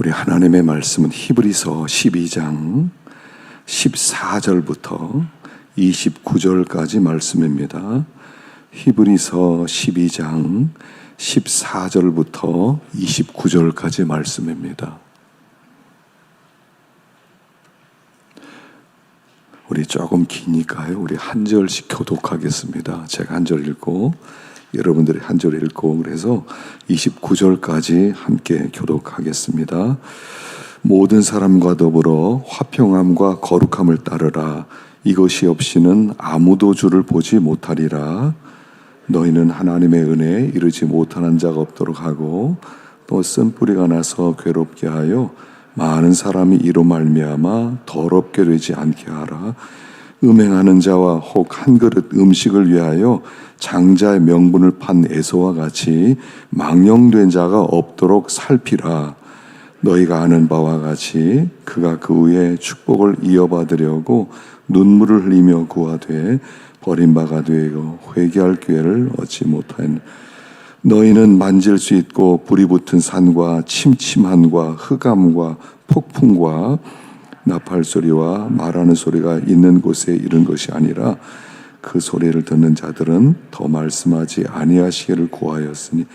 우리 하나님의 말씀은 히브리서 12장 14절부터 29절까지 말씀입니다. 히브리서 12장 14절부터 29절까지 말씀입니다. 우리 조금 기니까요. 우리 한 절씩 교독하겠습니다. 제가 한 절 읽고 여러분들이 한 절 읽고 그래서 29절까지 함께 교독하겠습니다. 모든 사람과 더불어 화평함과 거룩함을 따르라. 이것이 없이는 아무도 주를 보지 못하리라. 너희는 하나님의 은혜에 이르지 못하는 자가 없도록 하고 또 쓴뿌리가 나서 괴롭게 하여 많은 사람이 이로 말미암아 더럽게 되지 않게 하라. 음행하는 자와 혹 한 그릇 음식을 위하여 장자의 명분을 판 에서와 같이 망령된 자가 없도록 살피라. 너희가 아는 바와 같이 그가 그 후에 축복을 이어받으려고 눈물을 흘리며 구하되 버림바가 되고 회개할 기회를 얻지 못하였느니라. 너희는 만질 수 있고 불이 붙은 산과 침침함과 흑암과 폭풍과 나팔 소리와 말하는 소리가 있는 곳에 이른 것이 아니라 그 소리를 듣는 자들은 더 말씀하지 아니하시기를 구하였으니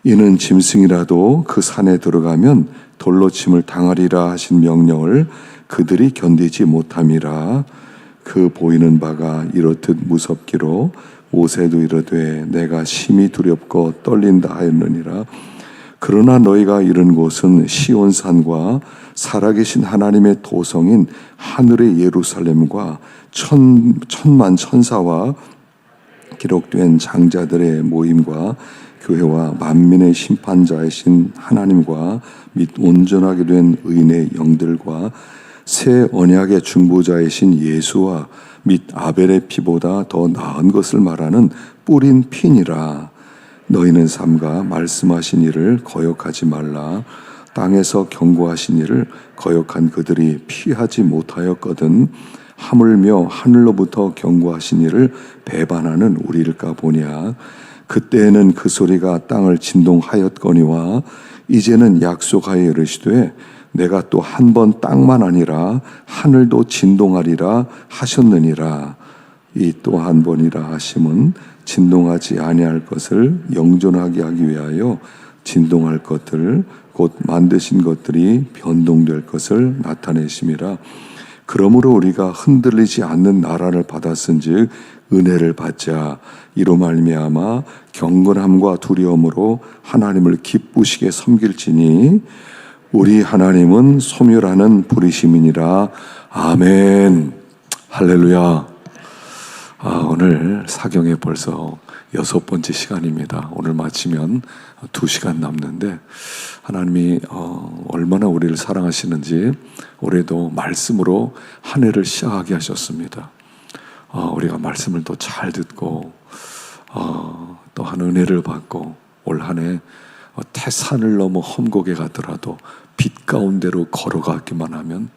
이는 짐승이라도 그 산에 들어가면 돌로 침을 당하리라 하신 명령을 그들이 견디지 못함이라. 그 보이는 바가 이렇듯 무섭기로 모세도 이르되 내가 심히 두렵고 떨린다 하였느니라. 그러나 너희가 이른 곳은 시온산과 살아계신 하나님의 도성인 하늘의 예루살렘과 천만 천사와 기록된 장자들의 모임과 교회와 만민의 심판자이신 하나님과 및 온전하게 된 의인의 영들과 새 언약의 중보자이신 예수와 및 아벨의 피보다 더 나은 것을 말하는 뿌린 피니라. 너희는 삼가 말씀하신 일을 거역하지 말라. 땅에서 경고하신 일을 거역한 그들이 피하지 못하였거든 하물며 하늘로부터 경고하신 일을 배반하는 우리일까 보냐. 그때에는 그 소리가 땅을 진동하였거니와 이제는 약속하여 이르시되 내가 또 한 번 땅만 아니라 하늘도 진동하리라 하셨느니라. 이 또 한 번이라 하심은 진동하지 아니할 것을 영존하게 하기 위하여 진동할 것들 곧 만드신 것들이 변동될 것을 나타내심이라. 그러므로 우리가 흔들리지 않는 나라를 받았은즉 은혜를 받자. 이로 말미암아 경건함과 두려움으로 하나님을 기쁘시게 섬길지니 우리 하나님은 소멸하는 불이심이니라. 아멘. 할렐루야. 오늘 사경에 벌써 6번째 시간입니다. 오늘 마치면 2시간 남는데 하나님이 얼마나 우리를 사랑하시는지 올해도 말씀으로 한 해를 시작하게 하셨습니다. 우리가 말씀을 또 잘 듣고 또한 은혜를 받고 올 한 해 태산을 넘어 험곡에 가더라도 빛 가운데로 걸어가기만 하면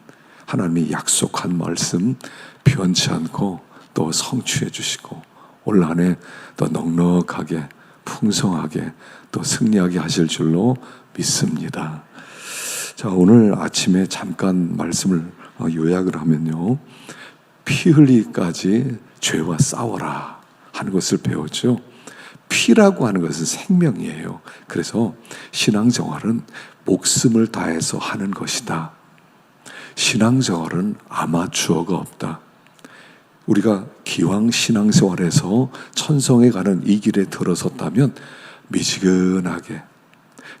하나님이 약속한 말씀 변치 않고 또 성취해 주시고 올 한 해 더 넉넉하게 풍성하게 또 승리하게 하실 줄로 믿습니다. 자, 오늘 아침에 잠깐 말씀을 요약을 하면요, 피 흘리기까지 죄와 싸워라 하는 것을 배웠죠. 피라고 하는 것은 생명이에요. 그래서 신앙생활은 목숨을 다해서 하는 것이다. 신앙생활은 아마추어가 없다. 우리가 기왕 신앙생활에서 천성에 가는 이 길에 들어섰다면 미지근하게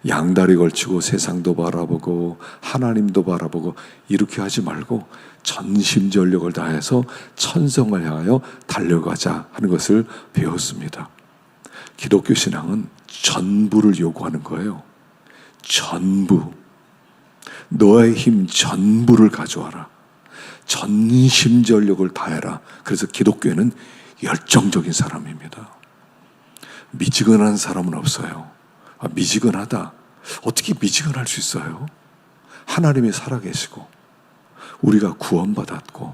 양다리 걸치고 세상도 바라보고 하나님도 바라보고 이렇게 하지 말고 전심전력을 다해서 천성을 향하여 달려가자 하는 것을 배웠습니다. 기독교 신앙은 전부를 요구하는 거예요. 전부. 너의 힘 전부를 가져와라. 전심전력을 다해라. 그래서 기독교에는 열정적인 사람입니다. 미지근한 사람은 없어요. 미지근하다. 어떻게 미지근할 수 있어요? 하나님이 살아계시고 우리가 구원받았고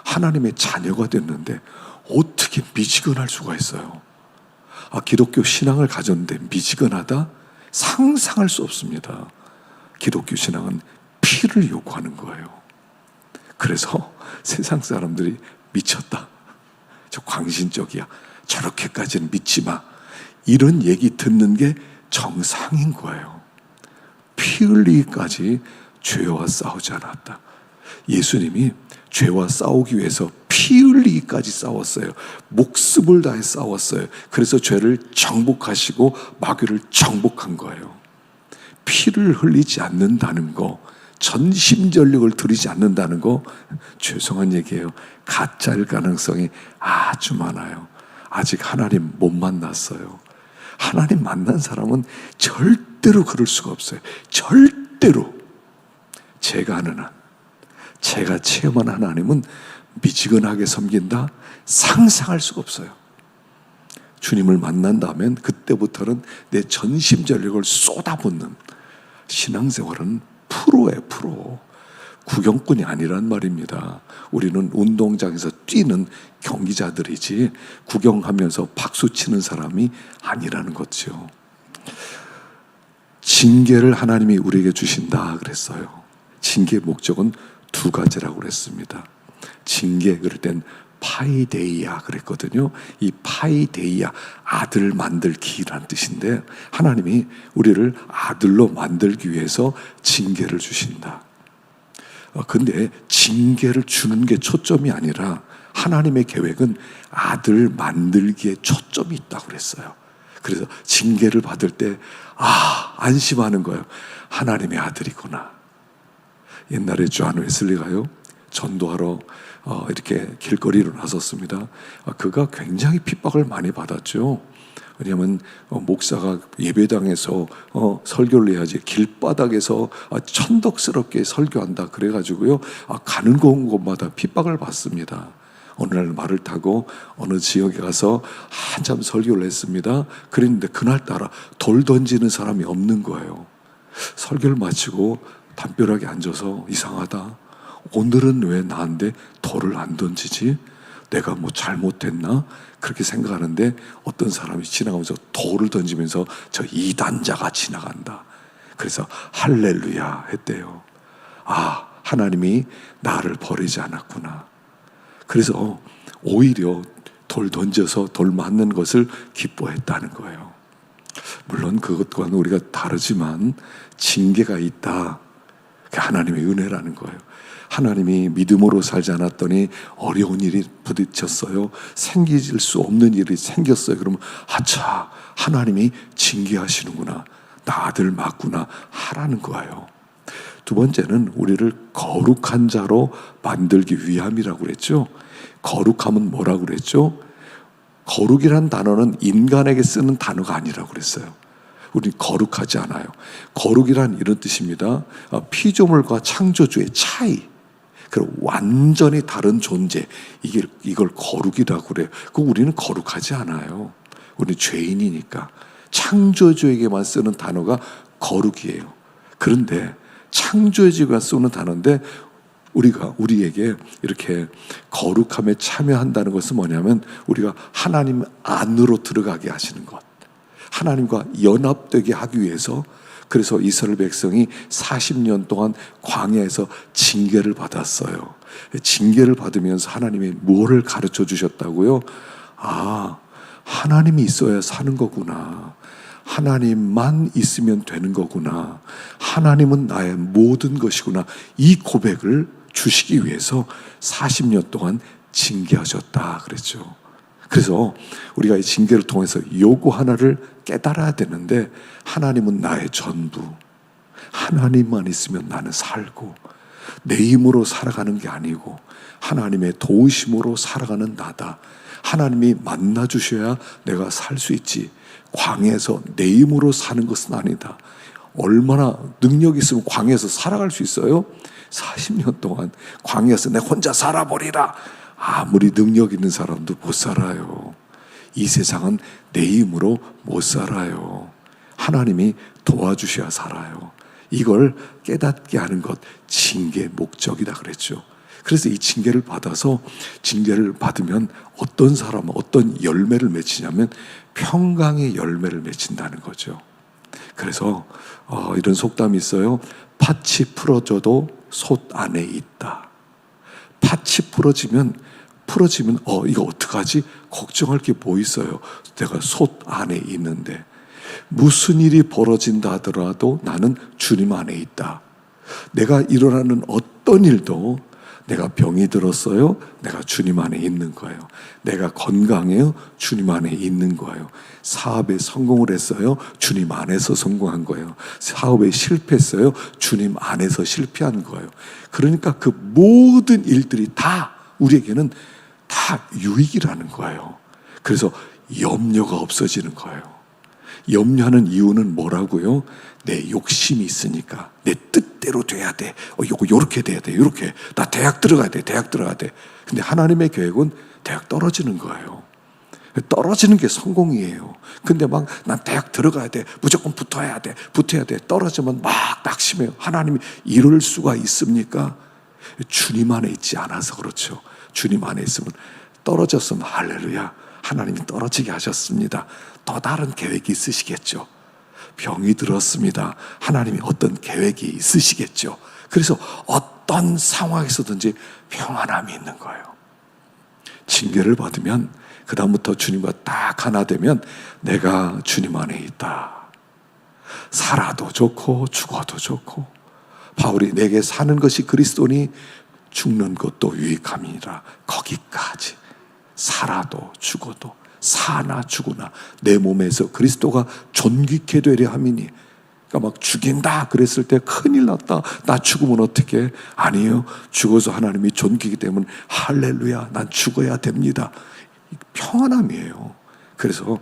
하나님의 자녀가 됐는데 어떻게 미지근할 수가 있어요? 기독교 신앙을 가졌는데 미지근하다? 상상할 수 없습니다. 기독교 신앙은 피를 요구하는 거예요. 그래서 세상 사람들이 미쳤다, 저 광신적이야, 저렇게까지는 믿지 마, 이런 얘기 듣는 게 정상인 거예요. 피 흘리기까지 죄와 싸우지 않았다. 예수님이 죄와 싸우기 위해서 피 흘리기까지 싸웠어요. 목숨을 다해 싸웠어요. 그래서 죄를 정복하시고 마귀를 정복한 거예요. 피를 흘리지 않는다는 거, 전심전력을 들이지 않는다는 거, 죄송한 얘기예요. 가짜일 가능성이 아주 많아요. 아직 하나님 못 만났어요. 하나님 만난 사람은 절대로 그럴 수가 없어요. 절대로. 제가 아는 한, 제가 체험한 하나님은 미지근하게 섬긴다? 상상할 수가 없어요. 주님을 만난다면 그때부터는 내 전심전력을 쏟아붓는 신앙생활은 프로예요, 프로. 구경꾼이 아니란 말입니다. 우리는 운동장에서 뛰는 경기자들이지 구경하면서 박수치는 사람이 아니라는 거죠. 징계를 하나님이 우리에게 주신다 그랬어요. 징계의 목적은 두 가지라고 그랬습니다. 징계, 그럴 땐 파이데이아 그랬거든요. 이 파이데이아, 아들 만들기란 뜻인데, 하나님이 우리를 아들로 만들기 위해서 징계를 주신다. 근데 징계를 주는 게 초점이 아니라 하나님의 계획은 아들 만들기에 초점이 있다고 그랬어요. 그래서 징계를 받을 때 안심하는 거예요. 하나님의 아들이구나. 옛날에 존 웨슬리가요, 전도하러 이렇게 길거리로 나섰습니다. 그가 굉장히 핍박을 많이 받았죠. 왜냐하면 목사가 예배당에서 설교를 해야지 길바닥에서 천덕스럽게 설교한다 그래가지고요, 가는 곳마다 핍박을 받습니다. 어느 날 말을 타고 어느 지역에 가서 한참 설교를 했습니다. 그랬는데 그날따라 돌 던지는 사람이 없는 거예요. 설교를 마치고 담벼락에 앉아서, 이상하다, 오늘은 왜 나한테 돌을 안 던지지? 내가 뭐 잘못했나? 그렇게 생각하는데 어떤 사람이 지나가면서 돌을 던지면서 저 이단자가 지나간다. 그래서 할렐루야 했대요. 하나님이 나를 버리지 않았구나. 그래서 오히려 돌 던져서 돌 맞는 것을 기뻐했다는 거예요. 물론 그것과는 우리가 다르지만 징계가 있다. 그게 하나님의 은혜라는 거예요. 하나님이 믿음으로 살지 않았더니 어려운 일이 부딪혔어요. 생길 수 없는 일이 생겼어요. 그러면 하나님이 징계하시는구나, 나 아들 맞구나 하라는 거예요. 두 번째는 우리를 거룩한 자로 만들기 위함이라고 그랬죠. 거룩함은 뭐라고 그랬죠? 거룩이란 단어는 인간에게 쓰는 단어가 아니라고 그랬어요. 우리 거룩하지 않아요. 거룩이란 이런 뜻입니다. 피조물과 창조주의 차이, 그리고 완전히 다른 존재, 이걸 거룩이라고 그래요. 우리는 거룩하지 않아요. 우리는 죄인이니까. 창조주에게만 쓰는 단어가 거룩이에요. 그런데 창조주가 쓰는 단어인데 우리에게 이렇게 거룩함에 참여한다는 것은 뭐냐면, 우리가 하나님 안으로 들어가게 하시는 것, 하나님과 연합되게 하기 위해서. 그래서 이스라엘 백성이 40년 동안 광야에서 징계를 받았어요. 징계를 받으면서 하나님이 뭐를 가르쳐 주셨다고요? 하나님이 있어야 사는 거구나. 하나님만 있으면 되는 거구나. 하나님은 나의 모든 것이구나. 이 고백을 주시기 위해서 40년 동안 징계하셨다 그랬죠. 그래서 우리가 이 징계를 통해서 요거 하나를 깨달아야 되는데, 하나님은 나의 전부, 하나님만 있으면 나는 살고, 내 힘으로 살아가는 게 아니고 하나님의 도우심으로 살아가는 나다. 하나님이 만나 주셔야 내가 살 수 있지, 광야에서 내 힘으로 사는 것은 아니다. 얼마나 능력이 있으면 광야에서 살아갈 수 있어요? 40년 동안 광야에서 내 혼자 살아버리라, 아무리 능력 있는 사람도 못 살아요. 이 세상은 내 힘으로 못 살아요. 하나님이 도와주셔야 살아요. 이걸 깨닫게 하는 것, 징계의 목적이다 그랬죠. 그래서 이 징계를 받아서, 징계를 받으면 어떤 사람은 어떤 열매를 맺히냐면 평강의 열매를 맺힌다는 거죠. 그래서 이런 속담이 있어요. 팥이 풀어져도 솥 안에 있다. 팥이 풀어지면 이거 어떡하지? 걱정할 게 뭐 있어요? 내가 솥 안에 있는데. 무슨 일이 벌어진다 하더라도 나는 주님 안에 있다. 내가 일어나는 어떤 일도, 내가 병이 들었어요, 내가 주님 안에 있는 거예요. 내가 건강해요, 주님 안에 있는 거예요. 사업에 성공을 했어요, 주님 안에서 성공한 거예요. 사업에 실패했어요, 주님 안에서 실패한 거예요. 그러니까 그 모든 일들이 다 우리에게는 다 유익이라는 거예요. 그래서 염려가 없어지는 거예요. 염려하는 이유는 뭐라고요? 내 욕심이 있으니까. 내 뜻대로 돼야 돼. 요렇게 돼야 돼. 요렇게. 나 대학 들어가야 돼. 대학 들어가야 돼. 근데 하나님의 계획은 대학 떨어지는 거예요. 떨어지는 게 성공이에요. 근데 막 난 대학 들어가야 돼. 무조건 붙어야 돼. 붙어야 돼. 떨어지면 막 낙심해요. 하나님이 이럴 수가 있습니까? 주님 안에 있지 않아서 그렇죠. 주님 안에 있으면, 떨어졌으면 할렐루야. 하나님이 떨어지게 하셨습니다. 또 다른 계획이 있으시겠죠. 병이 들었습니다. 하나님이 어떤 계획이 있으시겠죠. 그래서 어떤 상황에서든지 평안함이 있는 거예요. 징계를 받으면 그 다음부터 주님과 딱 하나 되면 내가 주님 안에 있다. 살아도 좋고 죽어도 좋고, 바울이 내게 사는 것이 그리스도니 죽는 것도 유익함이니라. 거기까지. 살아도 죽어도, 사나 죽으나 내 몸에서 그리스도가 존귀케 되려 함이니. 그러니까 막 죽인다 그랬을 때 큰일 났다, 나 죽으면 어떡해? 아니에요. 죽어서 하나님이 존귀기 때문에 할렐루야, 난 죽어야 됩니다. 평안함이에요. 그래서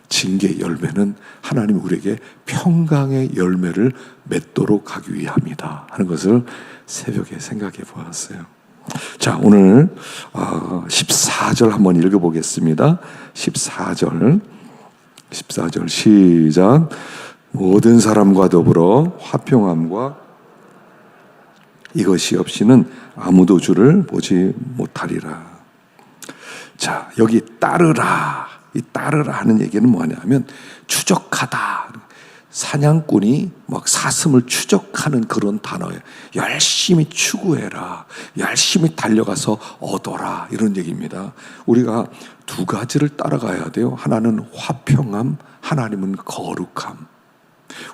징계 열매는 하나님이 우리에게 평강의 열매를 맺도록 하기 위함이다 하는 것을 새벽에 생각해 보았어요. 자, 오늘 14절 한번 읽어보겠습니다. 14절 시작. 모든 사람과 더불어 화평함과 이것이 없이는 아무도 주를 보지 못하리라. 자, 여기 따르라, 이 따르라 하는 얘기는 뭐냐면 추적하다. 사냥꾼이 막 사슴을 추적하는 그런 단어예요. 열심히 추구해라, 열심히 달려가서 얻어라, 이런 얘기입니다. 우리가 두 가지를 따라가야 돼요. 하나는 화평함, 하나님은 거룩함.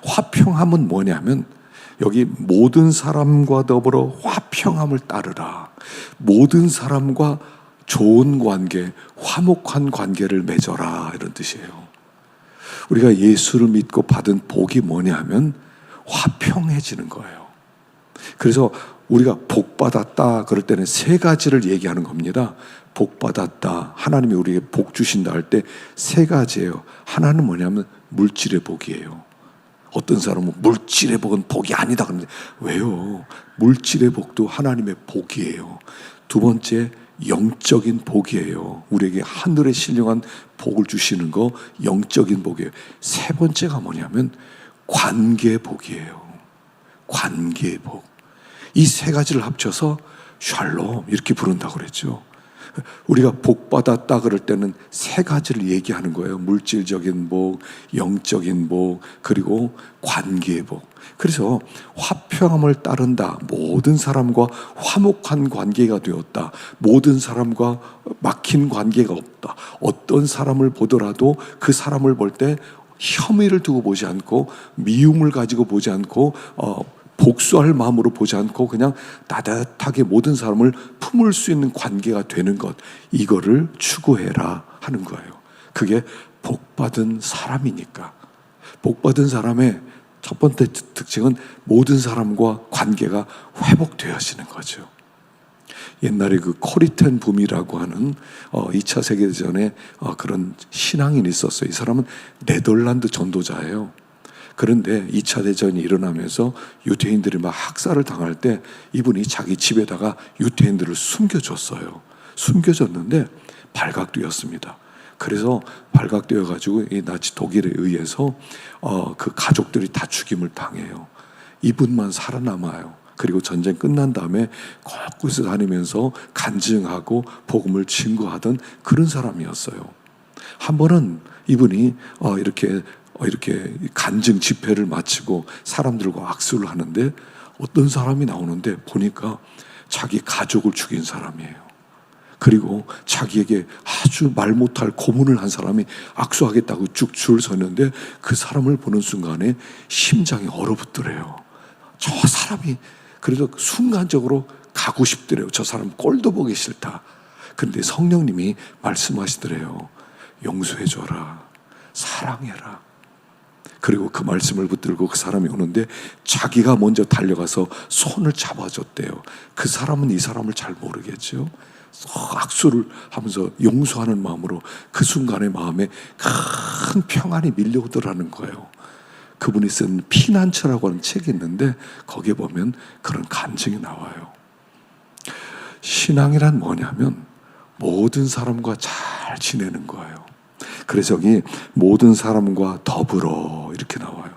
화평함은 뭐냐면 여기 모든 사람과 더불어 화평함을 따르라. 모든 사람과 좋은 관계, 화목한 관계를 맺어라, 이런 뜻이에요. 우리가 예수를 믿고 받은 복이 뭐냐면 화평해지는 거예요. 그래서 우리가 복 받았다 그럴 때는 세 가지를 얘기하는 겁니다. 복 받았다, 하나님이 우리에게 복 주신다 할 때 세 가지예요. 하나는 뭐냐면 물질의 복이에요. 어떤 사람은 물질의 복은 복이 아니다 그러는데, 왜요? 물질의 복도 하나님의 복이에요. 두 번째, 영적인 복이에요. 우리에게 하늘에 신령한 복을 주시는 거 영적인 복이에요. 세 번째가 뭐냐면 관계 복이에요. 관계 복. 이 세 가지를 합쳐서 샬롬 이렇게 부른다고 그랬죠. 우리가 복 받았다 그럴 때는 세 가지를 얘기하는 거예요. 물질적인 복, 영적인 복, 그리고 관계의 복. 그래서 화평함을 따른다. 모든 사람과 화목한 관계가 되었다. 모든 사람과 막힌 관계가 없다. 어떤 사람을 보더라도 그 사람을 볼 때 혐의를 두고 보지 않고, 미움을 가지고 보지 않고, 복수할 마음으로 보지 않고 그냥 따뜻하게 모든 사람을 품을 수 있는 관계가 되는 것, 이거를 추구해라 하는 거예요. 그게 복받은 사람이니까. 복받은 사람의 첫 번째 특징은 모든 사람과 관계가 회복되어지는 거죠. 옛날에 그 코리텐 붐이라고 하는 2차 세계대전에 그런 신앙인이 있었어요. 이 사람은 네덜란드 전도자예요. 그런데 2차 대전이 일어나면서 유대인들이 막 학살을 당할 때 이분이 자기 집에다가 유대인들을 숨겨줬어요. 숨겨줬는데 발각되었습니다. 그래서 발각되어가지고 이 나치 독일에 의해서 그 가족들이 다 죽임을 당해요. 이분만 살아남아요. 그리고 전쟁 끝난 다음에 곳곳에 다니면서 간증하고 복음을 증거하던 그런 사람이었어요. 한 번은 이분이 이렇게 이렇게 간증 집회를 마치고 사람들과 악수를 하는데 어떤 사람이 나오는데 보니까 자기 가족을 죽인 사람이에요. 그리고 자기에게 아주 말 못할 고문을 한 사람이 악수하겠다고 쭉 줄 서는데 그 사람을 보는 순간에 심장이 얼어붙더래요. 저 사람이 그래도 순간적으로 가고 싶더래요. 저 사람 꼴도 보기 싫다. 그런데 성령님이 말씀하시더래요. 용서해줘라. 사랑해라. 그리고 그 말씀을 붙들고 그 사람이 오는데 자기가 먼저 달려가서 손을 잡아줬대요. 그 사람은 이 사람을 잘 모르겠죠. 악수를 하면서 용서하는 마음으로 그 순간의 마음에 큰 평안이 밀려오더라는 거예요. 그분이 쓴 피난처라고 하는 책이 있는데 거기에 보면 그런 간증이 나와요. 신앙이란 뭐냐면 모든 사람과 잘 지내는 거예요. 그래서 여기 모든 사람과 더불어 이렇게 나와요.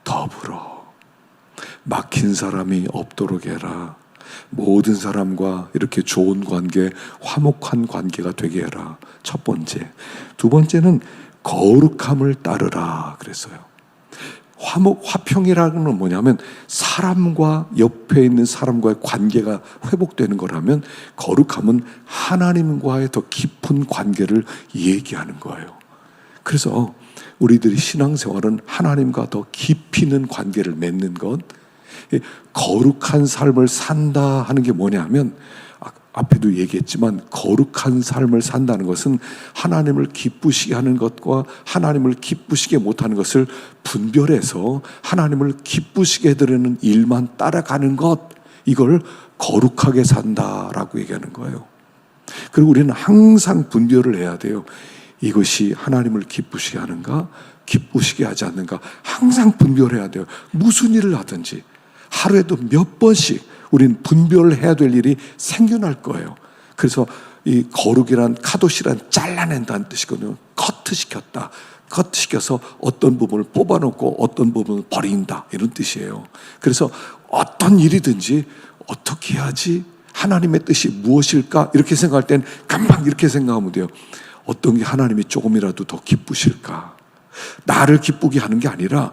더불어. 막힌 사람이 없도록 해라. 모든 사람과 이렇게 좋은 관계, 화목한 관계가 되게 해라. 첫 번째. 두 번째는 거룩함을 따르라 그랬어요. 화평이라는 건 뭐냐면 사람과 옆에 있는 사람과의 관계가 회복되는 거라면 거룩함은 하나님과의 더 깊은 관계를 얘기하는 거예요. 그래서 우리들이 신앙생활은 하나님과 더 깊이 있는 관계를 맺는 것, 거룩한 삶을 산다 하는 게 뭐냐면 앞에도 얘기했지만 거룩한 삶을 산다는 것은 하나님을 기쁘시게 하는 것과 하나님을 기쁘시게 못하는 것을 분별해서 하나님을 기쁘시게 해드리는 일만 따라가는 것, 이걸 거룩하게 산다라고 얘기하는 거예요. 그리고 우리는 항상 분별을 해야 돼요. 이것이 하나님을 기쁘시게 하는가 기쁘시게 하지 않는가 항상 분별해야 돼요. 무슨 일을 하든지 하루에도 몇 번씩 우리는 분별해야 될 일이 생겨날 거예요. 그래서 이 거룩이란 카도시란 잘라낸다는 뜻이거든요. 커트시켰다. 커트시켜서 어떤 부분을 뽑아놓고 어떤 부분을 버린다, 이런 뜻이에요. 그래서 어떤 일이든지 어떻게 해야지, 하나님의 뜻이 무엇일까, 이렇게 생각할 땐 금방 이렇게 생각하면 돼요. 어떤 게 하나님이 조금이라도 더 기쁘실까? 나를 기쁘게 하는 게 아니라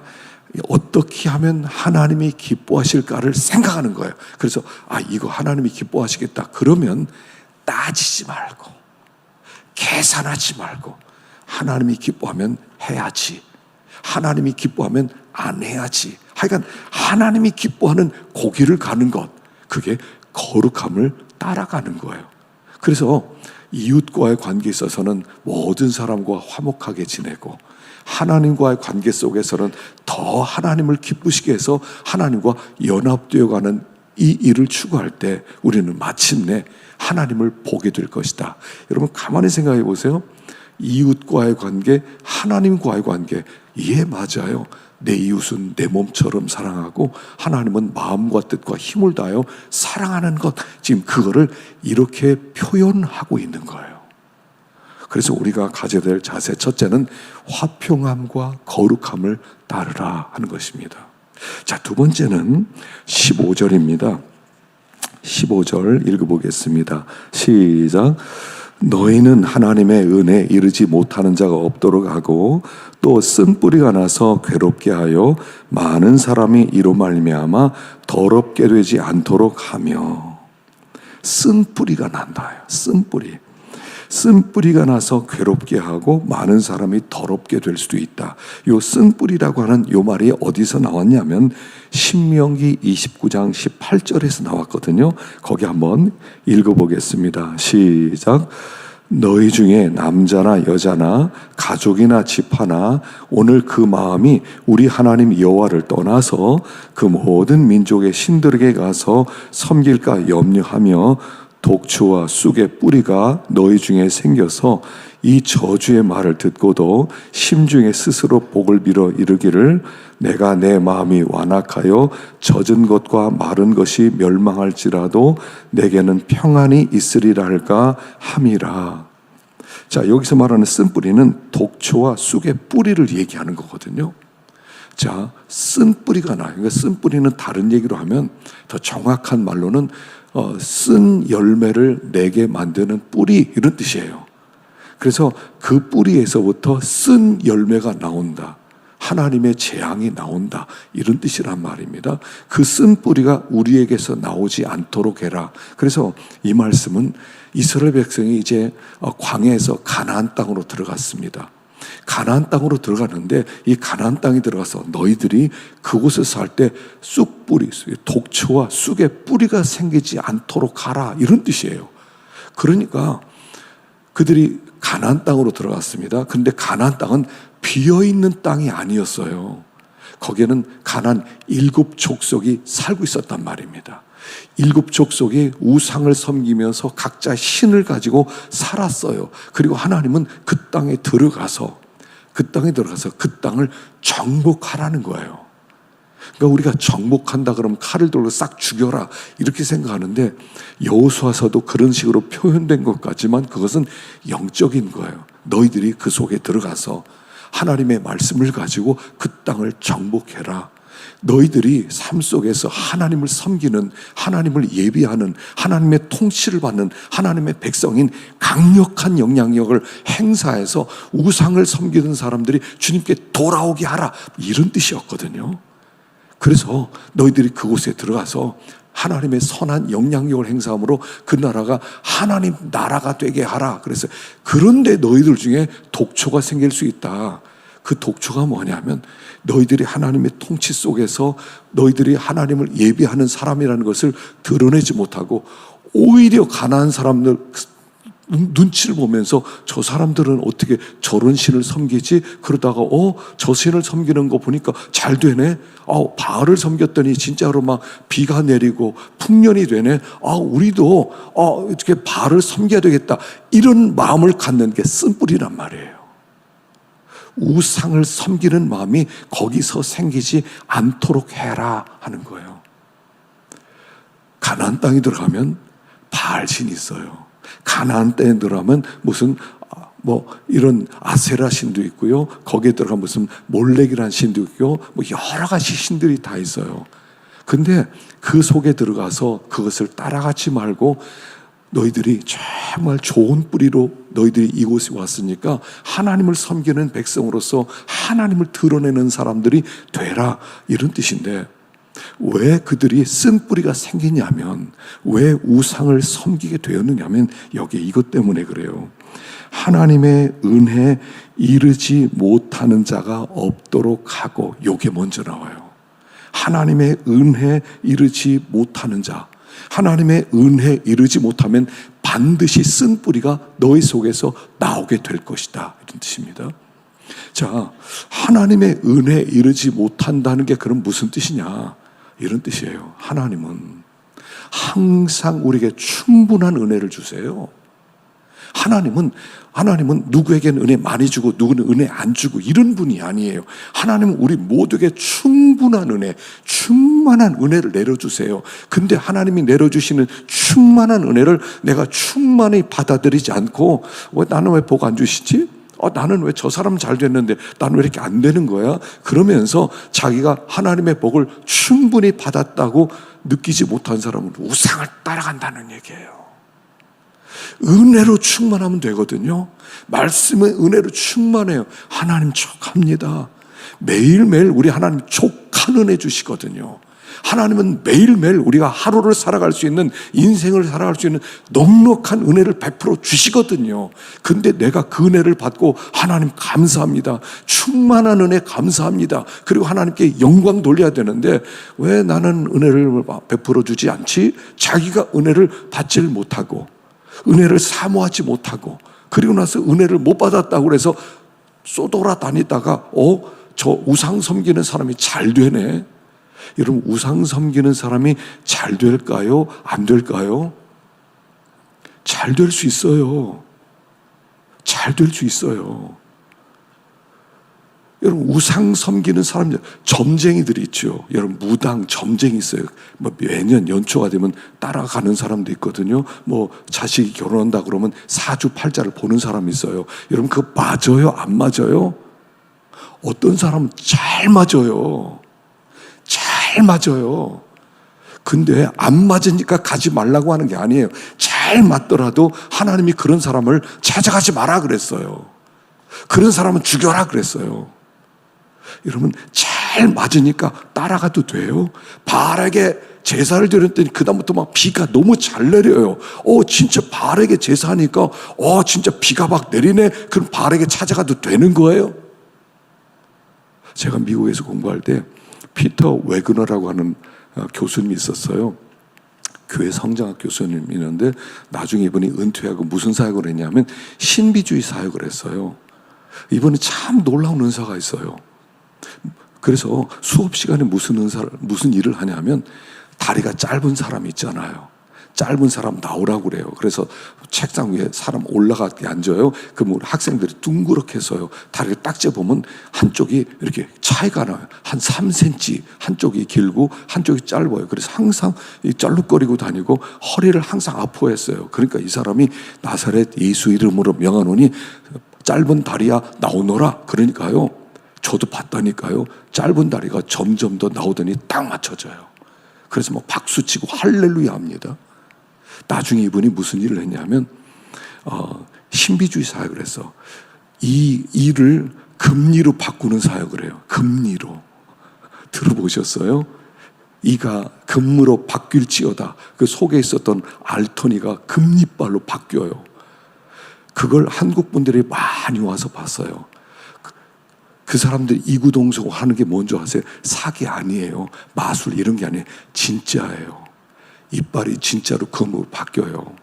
어떻게 하면 하나님이 기뻐하실까를 생각하는 거예요. 그래서 이거 하나님이 기뻐하시겠다. 그러면 따지지 말고 계산하지 말고 하나님이 기뻐하면 해야지, 하나님이 기뻐하면 안 해야지. 하여간 하나님이 기뻐하는 고기를 가는 것, 그게 거룩함을 따라가는 거예요. 그래서 이웃과의 관계에 있어서는 모든 사람과 화목하게 지내고 하나님과의 관계 속에서는 더 하나님을 기쁘시게 해서 하나님과 연합되어가는 이 일을 추구할 때 우리는 마침내 하나님을 보게 될 것이다. 여러분 가만히 생각해 보세요. 이웃과의 관계, 하나님과의 관계, 맞아요. 내 이웃은 내 몸처럼 사랑하고 하나님은 마음과 뜻과 힘을 다하여 사랑하는 것, 지금 그거를 이렇게 표현하고 있는 거예요. 그래서 우리가 가져야 될 자세, 첫째는 화평함과 거룩함을 따르라 하는 것입니다. 자, 두 번째는 15절입니다. 15절 읽어보겠습니다. 시작. 너희는 하나님의 은혜에 이르지 못하는 자가 없도록 하고 또 쓴뿌리가 나서 괴롭게 하여 많은 사람이 이로 말미암아 더럽게 되지 않도록 하며. 쓴뿌리가 난다. 쓴뿌리. 쓴뿌리가 나서 괴롭게 하고 많은 사람이 더럽게 될 수도 있다. 요 쓴뿌리라고 하는 요 말이 어디서 나왔냐면 신명기 29장 18절에서 나왔거든요. 거기 한번 읽어보겠습니다. 시작. 너희 중에 남자나 여자나 가족이나 집하나 오늘 그 마음이 우리 하나님 여호와를 떠나서 그 모든 민족의 신들에게 가서 섬길까 염려하며 독초와 쑥의 뿌리가 너희 중에 생겨서 이 저주의 말을 듣고도 심중에 스스로 복을 빌어 이르기를 내가 내 마음이 완악하여 젖은 것과 마른 것이 멸망할지라도 내게는 평안이 있으리라 할까 함이라. 자, 여기서 말하는 쓴뿌리는 독초와 쑥의 뿌리를 얘기하는 거거든요. 자, 쓴뿌리가 나요. 그러니까 쓴뿌리는 다른 얘기로 하면 더 정확한 말로는 쓴 열매를 내게 만드는 뿌리, 이런 뜻이에요. 그래서 그 뿌리에서부터 쓴 열매가 나온다. 하나님의 재앙이 나온다, 이런 뜻이란 말입니다. 그 쓴뿌리가 우리에게서 나오지 않도록 해라. 그래서 이 말씀은 이스라엘 백성이 이제 광야에서 가나안 땅으로 들어갔습니다. 가나안 땅으로 들어가는데, 이 가나안 땅에 들어가서 너희들이 그곳에서 살 때 쑥뿌리, 독초와 쑥의 뿌리가 생기지 않도록 하라, 이런 뜻이에요. 그러니까 그들이 가나안 땅으로 들어갔습니다. 그런데 가나안 땅은 비어있는 땅이 아니었어요. 거기에는 가나안 7 족속이 살고 있었단 말입니다. 7 족속이 우상을 섬기면서 각자 신을 가지고 살았어요. 그리고 하나님은 그 땅에 들어가서 그 땅을 정복하라는 거예요. 그러니까 우리가 정복한다 그러면 칼을 들고 싹 죽여라, 이렇게 생각하는데, 여호수아서도 그런 식으로 표현된 것 같지만 그것은 영적인 거예요. 너희들이 그 속에 들어가서 하나님의 말씀을 가지고 그 땅을 정복해라. 너희들이 삶 속에서 하나님을 섬기는, 하나님을 예비하는, 하나님의 통치를 받는 하나님의 백성인 강력한 영향력을 행사해서 우상을 섬기는 사람들이 주님께 돌아오게 하라, 이런 뜻이었거든요. 그래서 너희들이 그곳에 들어가서 하나님의 선한 영향력을 행사함으로 그 나라가 하나님 나라가 되게 하라. 그래서 그런데 너희들 중에 독초가 생길 수 있다. 그 독초가 뭐냐면, 너희들이 하나님의 통치 속에서 너희들이 하나님을 예비하는 사람이라는 것을 드러내지 못하고, 오히려 가난한 사람들 눈치를 보면서 저 사람들은 어떻게 저런 신을 섬기지? 그러다가 저 신을 섬기는 거 보니까 잘 되네. 바알을 섬겼더니 진짜로 막 비가 내리고 풍년이 되네. 우리도 이렇게 바알을 섬겨야 되겠다, 이런 마음을 갖는 게 쓴뿌리란 말이에요. 우상을 섬기는 마음이 거기서 생기지 않도록 해라 하는 거예요. 가나안 땅에 들어가면 바알신이 있어요. 가나안 땅에 들어가면 무슨 이런 아세라 신도 있고요. 거기에 들어가면 무슨 몰렉이라는 신도 있고, 여러 가지 신들이 다 있어요. 근데 그 속에 들어가서 그것을 따라가지 말고, 너희들이 정말 좋은 뿌리로 너희들이 이곳에 왔으니까 하나님을 섬기는 백성으로서 하나님을 드러내는 사람들이 되라, 이런 뜻인데, 왜 그들이 쓴 뿌리가 생기냐면, 왜 우상을 섬기게 되었느냐면 여기 이것 때문에 그래요. 하나님의 은혜에 이르지 못하는 자가 없도록 하고, 요게 먼저 나와요. 하나님의 은혜에 이르지 못하는 자, 하나님의 은혜에 이르지 못하면 반드시 쓴 뿌리가 너희 속에서 나오게 될 것이다, 이런 뜻입니다. 자, 하나님의 은혜에 이르지 못한다는 게 그럼 무슨 뜻이냐, 이런 뜻이에요. 하나님은 항상 우리에게 충분한 은혜를 주세요. 하나님은 누구에게는 은혜 많이 주고 누구는 은혜 안 주고 이런 분이 아니에요. 하나님은 우리 모두에게 충분한 은혜, 충만한 은혜를 내려주세요. 근데 하나님이 내려주시는 충만한 은혜를 내가 충만히 받아들이지 않고, 나는 왜 복 안 주시지? 나는 왜 저 사람 잘 됐는데 나는 왜 이렇게 안 되는 거야? 그러면서 자기가 하나님의 복을 충분히 받았다고 느끼지 못한 사람은 우상을 따라간다는 얘기예요. 은혜로 충만하면 되거든요. 말씀의 은혜로 충만해요. 하나님 족합니다. 매일매일 우리 하나님 족한 은혜 주시거든요. 하나님은 매일매일 우리가 하루를 살아갈 수 있는, 인생을 살아갈 수 있는 넉넉한 은혜를 베풀어 주시거든요. 근데 내가 그 은혜를 받고 하나님 감사합니다, 충만한 은혜 감사합니다, 그리고 하나님께 영광 돌려야 되는데 왜 나는 은혜를 베풀어 주지 않지? 자기가 은혜를 받지를 못하고 은혜를 사모하지 못하고, 그리고 나서 은혜를 못 받았다고 해서 쏘돌아다니다가 저 우상 섬기는 사람이 잘 되네. 여러분, 우상 섬기는 사람이 잘 될까요? 안 될까요? 잘 될 수 있어요. 잘 될 수 있어요. 여러분, 우상 섬기는 사람들, 점쟁이들이 있죠. 여러분, 무당, 점쟁이 있어요. 매년 연초가 되면 따라가는 사람도 있거든요. 자식이 결혼한다 그러면 사주팔자를 보는 사람이 있어요. 여러분, 그거 맞아요? 안 맞아요? 어떤 사람은 잘 맞아요. 잘 맞아요. 근데 안 맞으니까 가지 말라고 하는 게 아니에요. 잘 맞더라도 하나님이 그런 사람을 찾아가지 마라 그랬어요. 그런 사람은 죽여라 그랬어요. 여러분, 잘 맞으니까 따라가도 돼요. 바알에게 제사를 드렸더니 그다음부터 막 비가 너무 잘 내려요. 진짜 바알에게 제사하니까 진짜 비가 막 내리네. 그럼 바알에게 찾아가도 되는 거예요. 제가 미국에서 공부할 때 피터 웨그너라고 하는 교수님이 있었어요. 교회 성장학 교수님이었는데 나중에 이분이 은퇴하고 무슨 사역을 했냐면 신비주의 사역을 했어요. 이분이 참 놀라운 은사가 있어요. 그래서 수업 시간에 무슨 일을 하냐면, 다리가 짧은 사람 있잖아요. 짧은 사람 나오라고 그래요. 그래서 책상 위에 사람 올라가게 앉아요. 그럼 학생들이 둥그렇게 서요. 다리를 딱 재보면 한쪽이 이렇게 차이가 나요. 한 3cm 한쪽이 길고 한쪽이 짧아요. 그래서 항상 쩔룩거리고 다니고 허리를 항상 아파했어요. 그러니까 이 사람이 나사렛 예수 이름으로 명하노니 짧은 다리야 나오너라. 그러니까요, 저도 봤다니까요, 짧은 다리가 점점 더 나오더니 딱 맞춰져요. 그래서 막 박수치고 할렐루야 합니다. 나중에 이분이 무슨 일을 했냐면 신비주의 사역을 했어. 이 일을 금리로 바꾸는 사역을 해요. 금리로. 들어보셨어요? 이가 금으로 바뀔지어다. 그 속에 있었던 알터니가 금리발로 바뀌어요. 그걸 한국 분들이 많이 와서 봤어요. 그 사람들이 이구동성 하는 게 뭔지 아세요? 사기 아니에요. 마술 이런 게 아니에요. 진짜예요. 이빨이 진짜로 금으로 바뀌어요.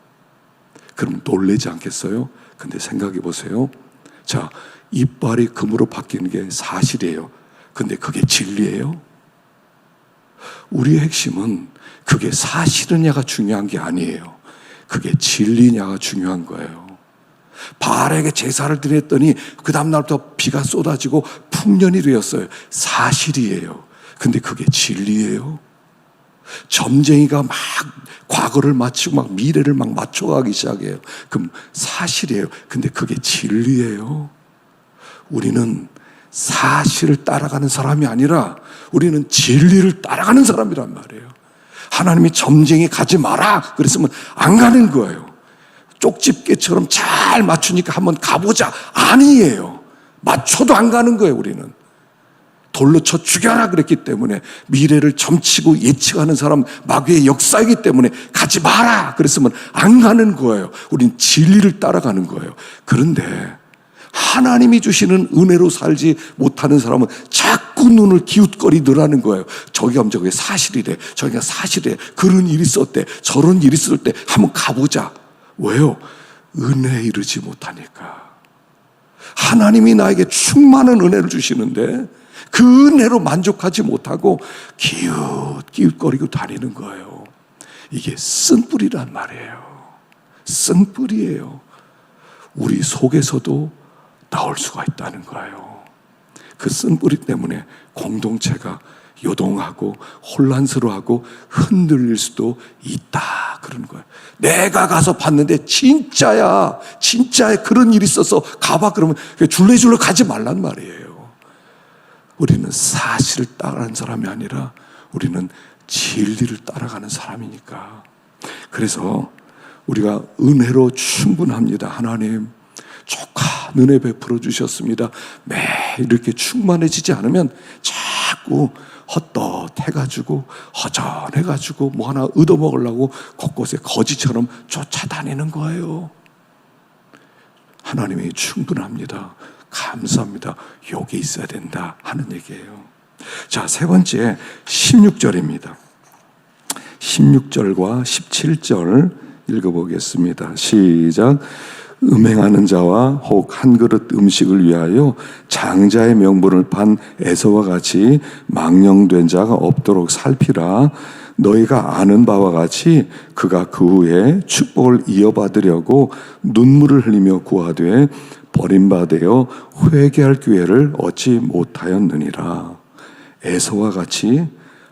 그럼 놀라지 않겠어요? 근데 생각해 보세요. 자, 이빨이 금으로 바뀌는 게 사실이에요. 근데 그게 진리예요? 우리의 핵심은 그게 사실이냐가 중요한 게 아니에요. 그게 진리냐가 중요한 거예요. 바알에게 제사를 드렸더니 그 다음날부터 비가 쏟아지고 풍년이 되었어요. 사실이에요. 근데 그게 진리예요? 점쟁이가 막 과거를 맞추고 막 미래를 막 맞춰가기 시작해요. 그럼 사실이에요. 근데 그게 진리예요? 우리는 사실을 따라가는 사람이 아니라 우리는 진리를 따라가는 사람이란 말이에요. 하나님이 점쟁이 가지 마라 그랬으면 안 가는 거예요. 쪽집게처럼 잘 맞추니까 한번 가보자. 아니에요. 맞춰도 안 가는 거예요. 우리는 돌로 쳐 죽여라 그랬기 때문에, 미래를 점치고 예측하는 사람 마귀의 역사이기 때문에 가지 마라 그랬으면 안 가는 거예요. 우린 진리를 따라가는 거예요. 그런데 하나님이 주시는 은혜로 살지 못하는 사람은 자꾸 눈을 기웃거리더라는 거예요. 저기가 저게 사실이래, 저기가 사실이래, 그런 일이 있었대, 저런 일이 있을 때 한번 가보자. 왜요? 은혜에 이르지 못하니까. 하나님이 나에게 충만한 은혜를 주시는데 그 은혜로 만족하지 못하고 기웃기웃거리고 다니는 거예요. 이게 쓴뿌리란 말이에요. 쓴뿌리예요. 우리 속에서도 나올 수가 있다는 거예요. 그 쓴뿌리 때문에 공동체가 요동하고 혼란스러워하고 흔들릴 수도 있다 그러는 거예요. 내가 가서 봤는데 진짜야, 진짜에 그런 일이 있어서 가봐 그러면 줄레줄레 가지 말란 말이에요. 우리는 사실을 따라가는 사람이 아니라 우리는 진리를 따라가는 사람이니까. 그래서 우리가 은혜로 충분합니다. 하나님 조카 은혜 베풀어 주셨습니다. 매일 이렇게 충만해지지 않으면 자꾸 헛덧해가지고 허전해가지고 뭐 하나 얻어먹으려고 곳곳에 거지처럼 쫓아다니는 거예요. 하나님이 충분합니다. 감사합니다. 여기 있어야 된다 하는 얘기예요. 자, 세 번째 16절입니다. 16절과 17절 읽어보겠습니다. 시작. 음행하는 자와 혹 한 그릇 음식을 위하여 장자의 명분을 판 에서와 같이 망령된 자가 없도록 살피라. 너희가 아는 바와 같이 그가 그 후에 축복을 이어받으려고 눈물을 흘리며 구하되 버림받아 회개할 기회를 얻지 못하였느니라. 에서와 같이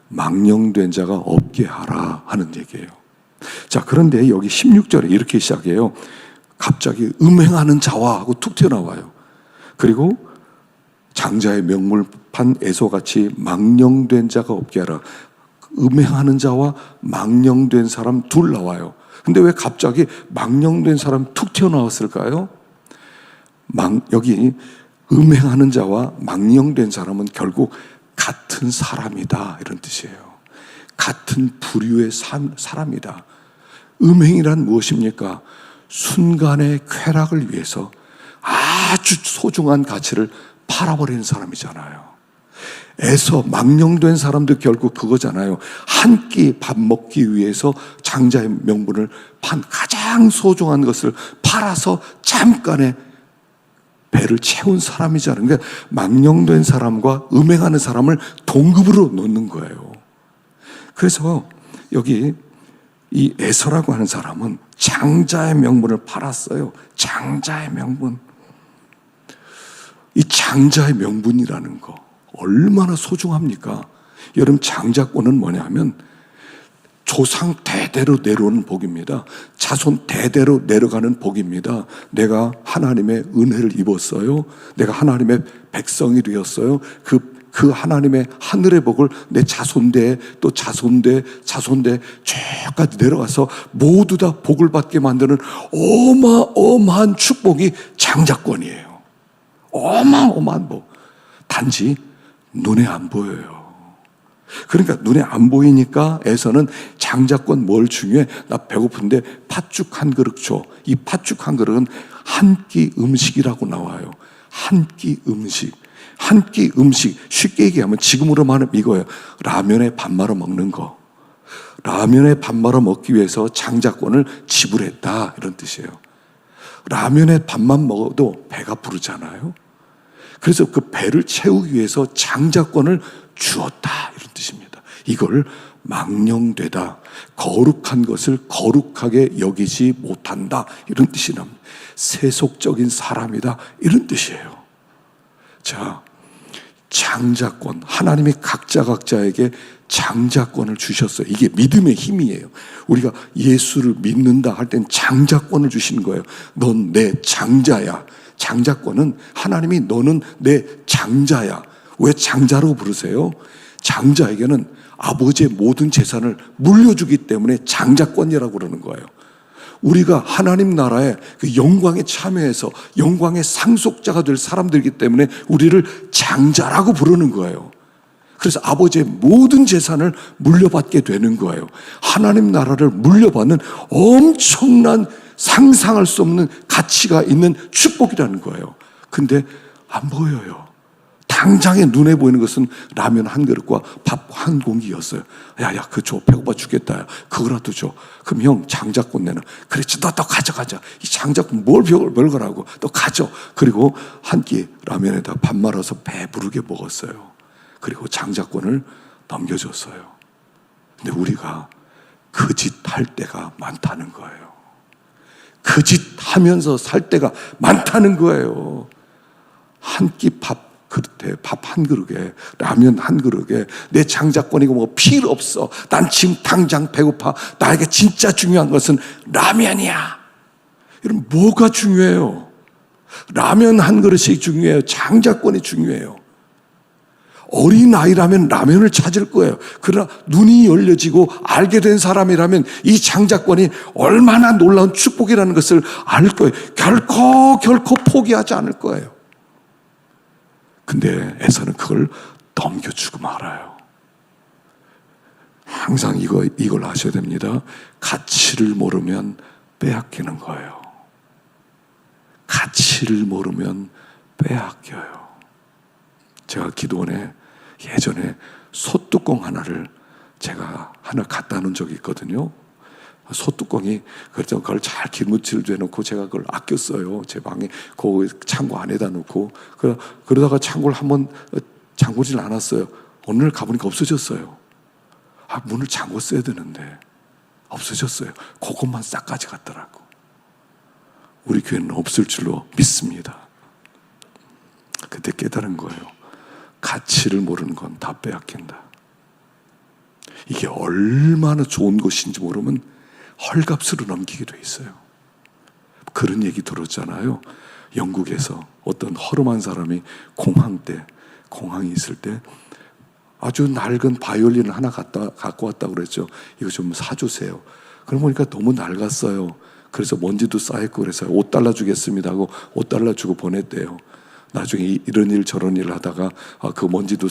망령된 자가 없게 하라 하는 얘기예요. 자, 그런데 여기 16절에 이렇게 시작해요. 갑자기 음행하는 자와 하고 툭 튀어나와요. 그리고 장자의 명물판 에서같이 망령된 자가 없게 하라. 음행하는 자와 망령된 사람 둘 나와요. 근데 왜 갑자기 망령된 사람 툭 튀어나왔을까요? 여기 음행하는 자와 망령된 사람은 결국 같은 사람이다, 이런 뜻이에요. 같은 부류의 사람이다. 음행이란 무엇입니까? 순간의 쾌락을 위해서 아주 소중한 가치를 팔아버리는 사람이잖아요. 에서 망령된 사람도 결국 그거잖아요. 한 끼 밥 먹기 위해서 장자의 명분을 판 가장 소중한 것을 팔아서 잠깐의 배를 채운 사람이잖아요. 그러니까 망령된 사람과 음행하는 사람을 동급으로 놓는 거예요. 그래서 여기 이 에서라고 하는 사람은 장자의 명분을 팔았어요. 장자의 명분. 이 장자의 명분이라는 거 얼마나 소중합니까? 여러분, 장자권은 뭐냐면 조상 대대로 내려오는 복입니다. 자손 대대로 내려가는 복입니다. 내가 하나님의 은혜를 입었어요. 내가 하나님의 백성이 되었어요. 그 하나님의 하늘의 복을 내 자손대, 또 자손대 쭉까지 내려가서 모두 다 복을 받게 만드는 어마어마한 축복이 장자권이에요. 어마어마한 복. 단지 눈에 안 보여요. 그러니까 눈에 안 보이니까 에서는 장자권 뭘 중요해? 나 배고픈데 팥죽 한 그릇 줘. 이 팥죽 한 그릇은 한 끼 음식이라고 나와요. 한 끼 음식. 한 끼 음식. 쉽게 얘기하면 지금으로 말하면 이거예요. 라면에 밥 말아 먹는 거. 라면에 밥 말아 먹기 위해서 장자권을 지불했다, 이런 뜻이에요. 라면에 밥만 먹어도 배가 부르잖아요. 그래서 그 배를 채우기 위해서 장자권을 주었다, 이런 뜻입니다. 이걸 망령되다, 거룩한 것을 거룩하게 여기지 못한다, 이런 뜻이 납니다. 세속적인 사람이다, 이런 뜻이에요. 자, 장자권, 하나님이 각자에게 장자권을 주셨어요. 이게 믿음의 힘이에요. 우리가 예수를 믿는다 할 땐 장자권을 주시는 거예요. 넌 내 장자야. 장자권은 하나님이 너는 내 장자야. 왜 장자라고 부르세요? 장자에게는 아버지의 모든 재산을 물려주기 때문에 장자권이라고 그러는 거예요. 우리가 하나님 나라의 그 영광에 참여해서 영광의 상속자가 될 사람들이기 때문에 우리를 장자라고 부르는 거예요. 그래서 아버지의 모든 재산을 물려받게 되는 거예요. 하나님 나라를 물려받는 엄청난 상상할 수 없는 가치가 있는 축복이라는 거예요. 근데 안 보여요. 당장에 눈에 보이는 것은 라면 한 그릇과 밥 한 공기였어요. 야, 그거 줘. 배고파 죽겠다. 그거라도 줘. 그럼 형, 장자권 내놔. 그렇지, 너 가져가자. 이 장자권 뭘 별거라고. 너 가져. 그리고 한 끼 라면에다 밥 말아서 배부르게 먹었어요. 그리고 장자권을 넘겨줬어요. 근데 우리가 그 짓 할 때가 많다는 거예요. 그 짓 하면서 살 때가 많다는 거예요. 한 끼 밥 그릇에 밥 한 그릇에 라면 한 그릇에 내 장자권이고 뭐 필요 없어. 난 지금 당장 배고파. 나에게 진짜 중요한 것은 라면이야. 여러분, 뭐가 중요해요? 라면 한 그릇이 중요해요? 장자권이 중요해요? 어린아이라면 라면을 찾을 거예요. 그러나 눈이 열려지고 알게 된 사람이라면 이 장자권이 얼마나 놀라운 축복이라는 것을 알 거예요. 결코 포기하지 않을 거예요. 근데 에서는 그걸 넘겨주고 말아요. 항상 이걸 아셔야 됩니다. 가치를 모르면 빼앗기는 거예요. 가치를 모르면 빼앗겨요. 제가 기도원에 예전에 소뚜껑 하나를 제가 하나 갖다 놓은 적이 있거든요. 소뚜껑이, 그래서 그걸 잘 기름칠도 해놓고 제가 그걸 아꼈어요. 제 방에 그 창고 안에다 놓고. 그러다가 창고를 한번 잠그질 않았어요. 어느 날 가보니까 없어졌어요. 문을 잠궜어야 되는데 없어졌어요. 그것만 싹 가져갔더라고. 우리 교회는 없을 줄로 믿습니다. 그때 깨달은 거예요. 가치를 모르는 건 다 빼앗긴다. 이게 얼마나 좋은 것인지 모르면 헐값으로 넘기게 돼 있어요. 그런 얘기 들었잖아요. 영국에서 어떤 허름한 사람이 공항이 있을 때 아주 낡은 바이올린을 하나 갖고 왔다고 그랬죠. 이거 좀 사주세요. 그러고 보니까 너무 낡았어요. 그래서 먼지도 쌓였고 그래서 $5 주겠습니다 하고 $5 주고 보냈대요. 나중에 이런 일 저런 일 하다가 그 먼지도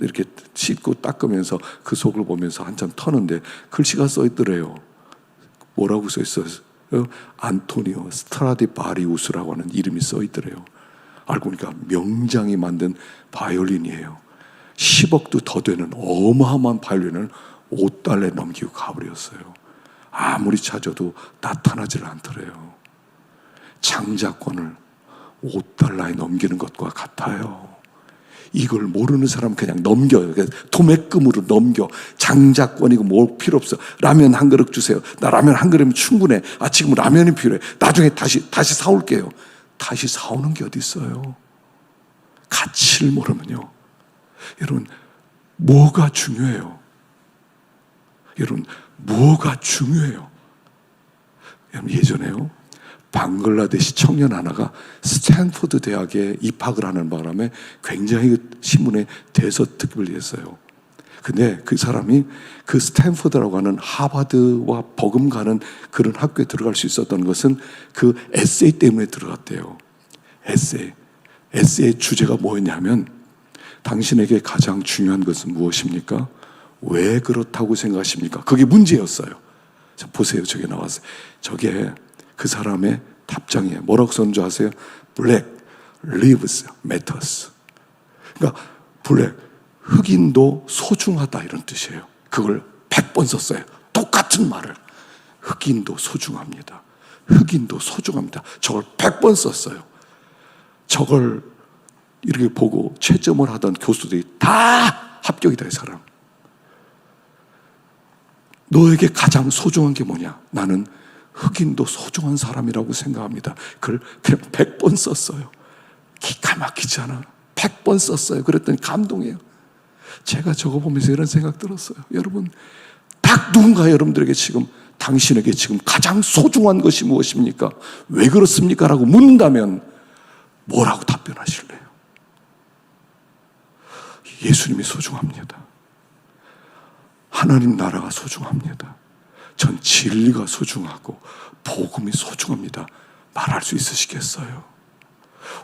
이렇게 씻고 닦으면서 그 속을 보면서 한참 터는데 글씨가 써 있더래요. 뭐라고 써 있어요? 안토니오 스트라디바리우스라고 하는 이름이 써 있더래요. 알고 보니까 명장이 만든 바이올린이에요. 10억도 더 되는 어마어마한 바이올린을 5달러에 넘기고 가버렸어요. 아무리 찾아도 나타나질 않더래요. 장자권을 5달러에 넘기는 것과 같아요. 이걸 모르는 사람 그냥 넘겨요. 도매금으로 넘겨. 장자권이고 뭐 필요 없어. 라면 한 그릇 주세요. 나 라면 한 그릇이면 충분해. 지금 라면이 필요해. 나중에 다시 사올게요. 다시 사오는 게 어디 있어요? 가치를 모르면요. 여러분, 뭐가 중요해요? 여러분, 뭐가 중요해요? 여러분, 예전에요. 방글라데시 청년 하나가 스탠포드 대학에 입학을 하는 바람에 굉장히 신문에 대서특필을 했어요. 근데 그 사람이 그 스탠포드라고 하는 하버드와 버금가는 그런 학교에 들어갈 수 있었던 것은 그 에세이 때문에 들어갔대요. 에세이의 주제가 뭐였냐면 당신에게 가장 중요한 것은 무엇입니까? 왜 그렇다고 생각하십니까? 그게 문제였어요. 자, 보세요. 저게 나왔어요. 저게 그 사람의 답장이에요. 뭐라고 썼는 줄 아세요? Black lives matters. 그러니까 블랙, 흑인도 소중하다 이런 뜻이에요. 그걸 100번 썼어요. 똑같은 말을. 흑인도 소중합니다. 흑인도 소중합니다. 저걸 100번 썼어요. 저걸 이렇게 보고 채점을 하던 교수들이 다 합격이다, 이 사람. 너에게 가장 소중한 게 뭐냐? 나는 흑인도 소중한 사람이라고 생각합니다. 그걸 그냥 100번 썼어요. 기가 막히잖아. 100번 썼어요. 그랬더니 감동이에요. 제가 저거 보면서 이런 생각 들었어요. 여러분, 딱 누군가 여러분들에게 지금 당신에게 지금 가장 소중한 것이 무엇입니까? 왜 그렇습니까? 라고 묻는다면 뭐라고 답변하실래요? 예수님이 소중합니다. 하나님 나라가 소중합니다. 전 진리가 소중하고 복음이 소중합니다. 말할 수 있으시겠어요?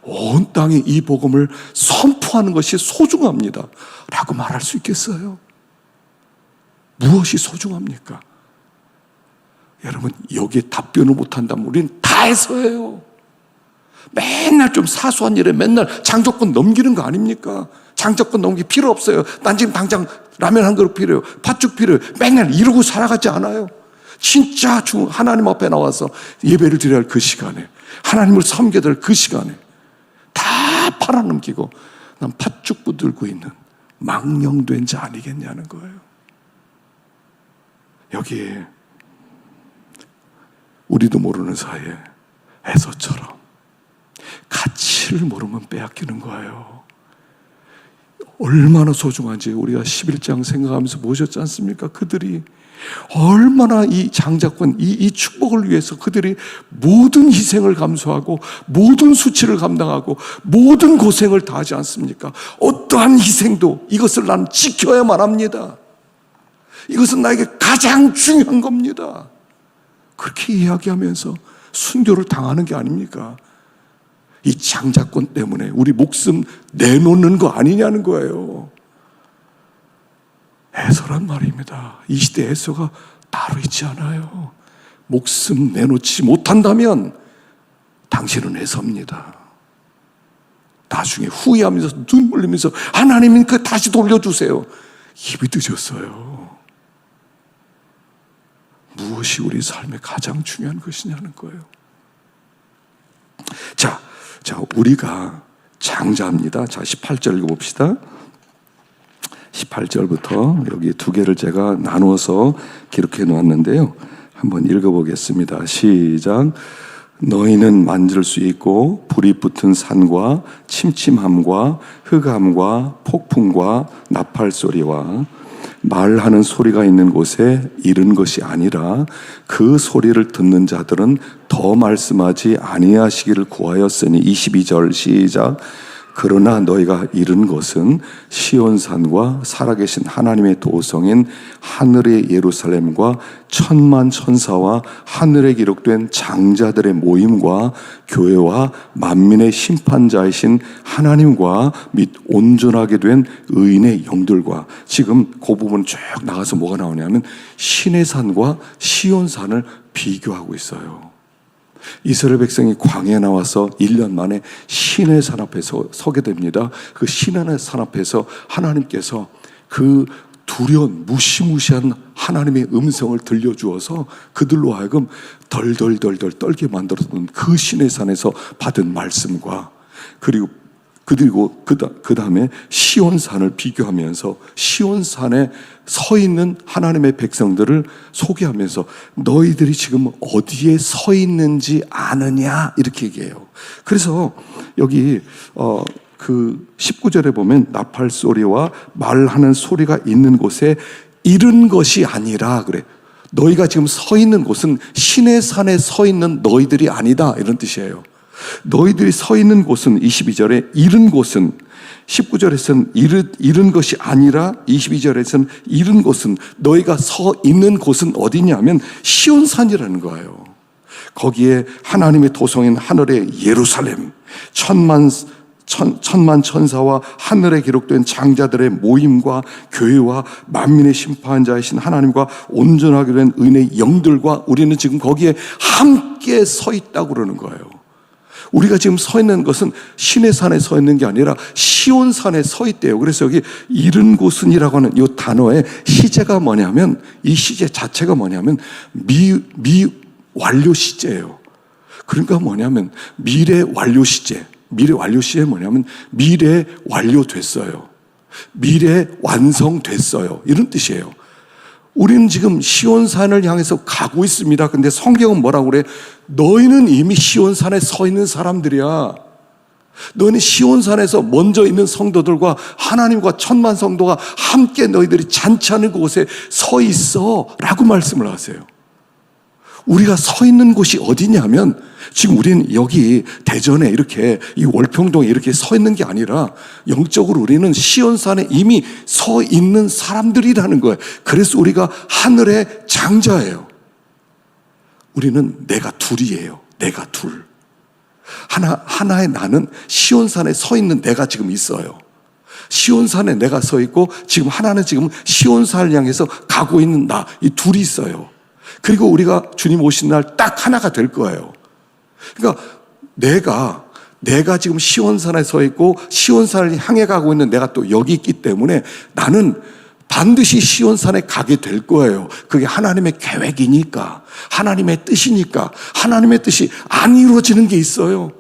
온 땅에 이 복음을 선포하는 것이 소중합니다. 라고 말할 수 있겠어요? 무엇이 소중합니까? 여러분, 여기에 답변을 못한다면 우리는 다 해서해요. 맨날 좀 사소한 일에 맨날 장조건 넘기는 거 아닙니까? 장조건 넘기 필요 없어요. 난 지금 당장 라면 한 그릇 필요해요. 팥죽 필요해요. 맨날 이러고 살아가지 않아요. 진짜 하나님 앞에 나와서 예배를 드려야 할 그 시간에, 하나님을 섬겨야 될 그 시간에 다 팔아넘기고 난 팥죽 붙들고 있는 망령된 자 아니겠냐는 거예요. 여기에 우리도 모르는 사이에 에서처럼 가치를 모르면 빼앗기는 거예요. 얼마나 소중한지 우리가 11장 생각하면서 보셨지 않습니까? 그들이 얼마나 이 장자권, 이 축복을 위해서 그들이 모든 희생을 감수하고 모든 수치를 감당하고 모든 고생을 다하지 않습니까? 어떠한 희생도 이것을 나는 지켜야만 합니다. 이것은 나에게 가장 중요한 겁니다. 그렇게 이야기하면서 순교를 당하는 게 아닙니까? 이 장자권 때문에 우리 목숨 내놓는 거 아니냐는 거예요. 에서란 말입니다. 이 시대 에서가 따로 있지 않아요. 목숨 내놓지 못한다면 당신은 에서입니다. 나중에 후회하면서 눈물 흘리면서 하나님은 그 다시 돌려주세요. 입이 늦었어요. 무엇이 우리 삶의 가장 중요한 것이냐는 거예요. 자, 우리가 장자입니다. 자, 18절 읽어봅시다. 18절부터 여기 두 개를 제가 나누어서 기록해 놓았는데요. 한번 읽어보겠습니다. 시작. 너희는 만질 수 있고 불이 붙은 산과 침침함과 흑암과 폭풍과 나팔 소리와 말하는 소리가 있는 곳에 이른 것이 아니라 그 소리를 듣는 자들은 더 말씀하지 아니하시기를 구하였으니 22절 시작. 그러나 너희가 이른 것은 시온산과 살아계신 하나님의 도성인 하늘의 예루살렘과 천만 천사와 하늘에 기록된 장자들의 모임과 교회와 만민의 심판자이신 하나님과 및 온전하게 된 의인의 영들과. 지금 그 부분 쭉 나가서 뭐가 나오냐면 신의 산과 시온산을 비교하고 있어요. 이스라엘 백성이 광야에 나와서 1년 만에 신의 산 앞에서 서게 됩니다. 그 신의 산 앞에서 하나님께서 그 두려운 무시무시한 하나님의 음성을 들려주어서 그들로 하여금 덜덜덜덜 떨게 만들었던 그 신의 산에서 받은 말씀과, 그리고 그 다음에 시온산을 비교하면서 시온산에 서 있는 하나님의 백성들을 소개하면서 너희들이 지금 어디에 서 있는지 아느냐 이렇게 얘기해요. 그래서 여기 그 19절에 보면 나팔 소리와 말하는 소리가 있는 곳에 이른 것이 아니라 그래. 너희가 지금 서 있는 곳은 신의 산에 서 있는 너희들이 아니다 이런 뜻이에요. 너희들이 서 있는 곳은 22절에 이른 곳은, 19절에서는 이른 것이 아니라 22절에서는 이른 곳은, 너희가 서 있는 곳은 어디냐면 시온산이라는 거예요. 거기에 하나님의 도성인 하늘의 예루살렘, 천만 천사와 하늘에 기록된 장자들의 모임과 교회와 만민의 심판자이신 하나님과 온전하게 된 의인의 영들과 우리는 지금 거기에 함께 서 있다고 그러는 거예요. 우리가 지금 서 있는 것은 신의 산에 서 있는 게 아니라 시온산에 서 있대요. 그래서 여기 이른 곳은이라고 하는 이 단어의 시제가 뭐냐면, 이 시제 자체가 뭐냐면 미완료 시제예요. 그러니까 뭐냐면 미래 완료 시제. 미래 완료 시제 뭐냐면 미래 완료됐어요. 미래 완성됐어요. 이런 뜻이에요. 우리는 지금 시온산을 향해서 가고 있습니다. 근데 성경은 뭐라고 그래? 너희는 이미 시온산에 서 있는 사람들이야. 너희는 시온산에서 먼저 있는 성도들과 하나님과 천만 성도가 함께 너희들이 잔치하는 곳에 서 있어 라고 말씀을 하세요. 우리가 서 있는 곳이 어디냐면 지금 우리는 여기 대전에 이렇게 이 월평동에 이렇게 서 있는 게 아니라 영적으로 우리는 시온산에 이미 서 있는 사람들이라는 거예요. 그래서 우리가 하늘의 장자예요. 우리는 내가 둘이에요. 내가 둘. 하나의 나는 시온산에 서 있는 내가 지금 있어요. 시온산에 내가 서 있고 지금 하나는 지금 시온산을 향해서 가고 있는 나, 이 둘이 있어요. 그리고 우리가 주님 오신 날 딱 하나가 될 거예요. 그러니까 내가 지금 시온산에 서 있고 시온산을 향해 가고 있는 내가 또 여기 있기 때문에 나는 반드시 시온산에 가게 될 거예요. 그게 하나님의 계획이니까, 하나님의 뜻이니까. 하나님의 뜻이 안 이루어지는 게 있어요.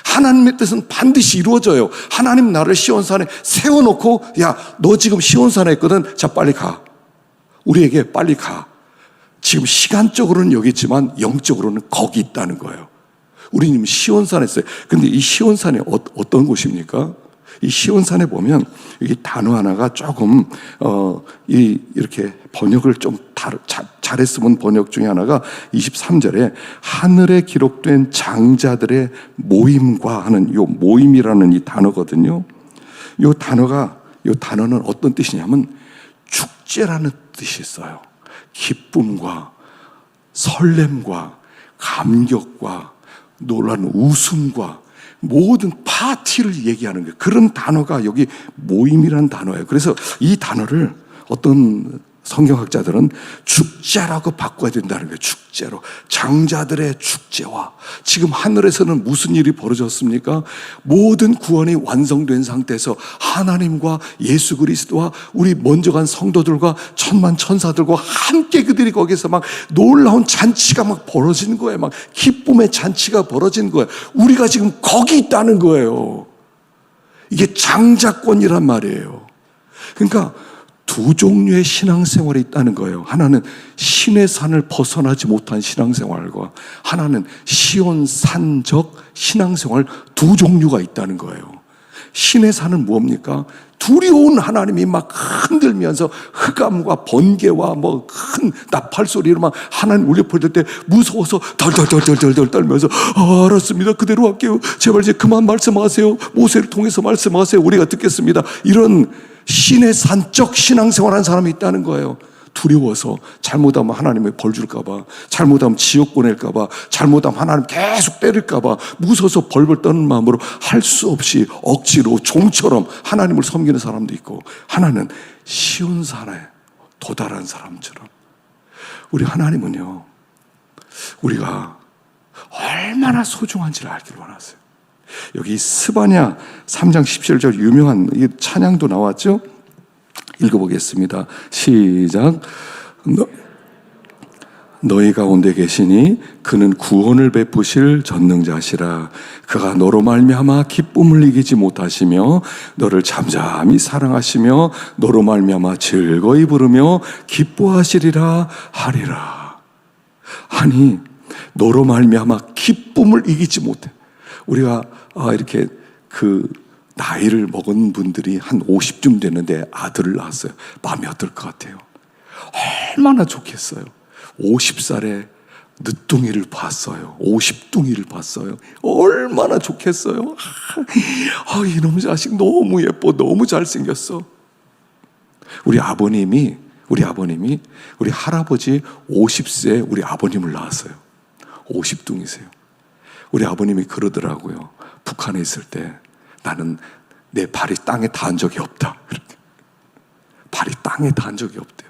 하나님의 뜻은 반드시 이루어져요. 하나님 나를 시온산에 세워놓고, 야, 너 지금 시온산에 있거든. 자, 빨리 가. 우리에게 빨리 가. 지금 시간적으로는 여기 있지만 영적으로는 거기 있다는 거예요. 우리는 시온산에 있어요. 근데 이 시온산이 어떤 곳입니까? 이 시온산에 보면 여기 단어 하나가 조금 이렇게 번역을 좀 잘했으면 번역 중에 하나가 23절에 하늘에 기록된 장자들의 모임과 하는 요 모임이라는 이 단어거든요. 요 단어는 어떤 뜻이냐면 축제라는 뜻이 있어요. 기쁨과 설렘과 감격과 놀라운 웃음과 모든 파티를 얘기하는 거예요. 그런 단어가 여기 모임이라는 단어예요. 그래서 이 단어를 어떤 성경학자들은 축제라고 바꿔야 된다는 거예요. 축제로. 장자들의 축제와 지금 하늘에서는 무슨 일이 벌어졌습니까? 모든 구원이 완성된 상태에서 하나님과 예수 그리스도와 우리 먼저 간 성도들과 천만 천사들과 함께 그들이 거기서 막 놀라운 잔치가 막 벌어지는 거예요. 막 기쁨의 잔치가 벌어지는 거예요. 우리가 지금 거기 있다는 거예요. 이게 장자권이란 말이에요. 그러니까 두 종류의 신앙생활이 있다는 거예요. 하나는 신의 산을 벗어나지 못한 신앙생활과 하나는 시온산적 신앙생활, 두 종류가 있다는 거예요. 신의 산은 뭡니까? 두려운 하나님이 막 흔들면서 흑암과 번개와 뭐 큰 나팔 소리로 막 하나님 울려 퍼질 때 무서워서 덜덜덜덜덜 떨면서 알았습니다. 그대로 할게요. 제발 이제 그만 말씀하세요. 모세를 통해서 말씀하세요. 우리가 듣겠습니다. 이런 신의 산적 신앙생활하는 사람이 있다는 거예요. 두려워서 잘못하면 하나님의 벌 줄까봐, 잘못하면 지옥 보낼까봐, 잘못하면 하나님 계속 때릴까봐 무서워서 벌벌 떠는 마음으로 할 수 없이 억지로 종처럼 하나님을 섬기는 사람도 있고, 하나는 시온산에 도달한 사람처럼. 우리 하나님은요, 우리가 얼마나 소중한지를 알기를 원하세요. 여기 스바냐 3장 17절 유명한 이 찬양도 나왔죠? 읽어보겠습니다. 시작. 너희 가운데 계시니 그는 구원을 베푸실 전능자시라. 그가 너로 말미암아 기쁨을 이기지 못하시며 너를 잠잠히 사랑하시며 너로 말미암아 즐거이 부르며 기뻐하시리라 하리라. 아니, 너로 말미암아 기쁨을 이기지 못해. 우리가 이렇게 나이를 먹은 분들이 한 50쯤 되는데 아들을 낳았어요. 마음이 어떨 것 같아요? 얼마나 좋겠어요. 50살에 늦둥이를 봤어요. 50둥이를 봤어요. 얼마나 좋겠어요. 이놈 자식 너무 예뻐, 너무 잘생겼어. 우리 아버님이 우리 할아버지 50세에 우리 아버님을 낳았어요. 50둥이세요. 우리 아버님이 그러더라고요. 북한에 있을 때 나는 내 발이 땅에 닿은 적이 없다. 발이 땅에 닿은 적이 없대요.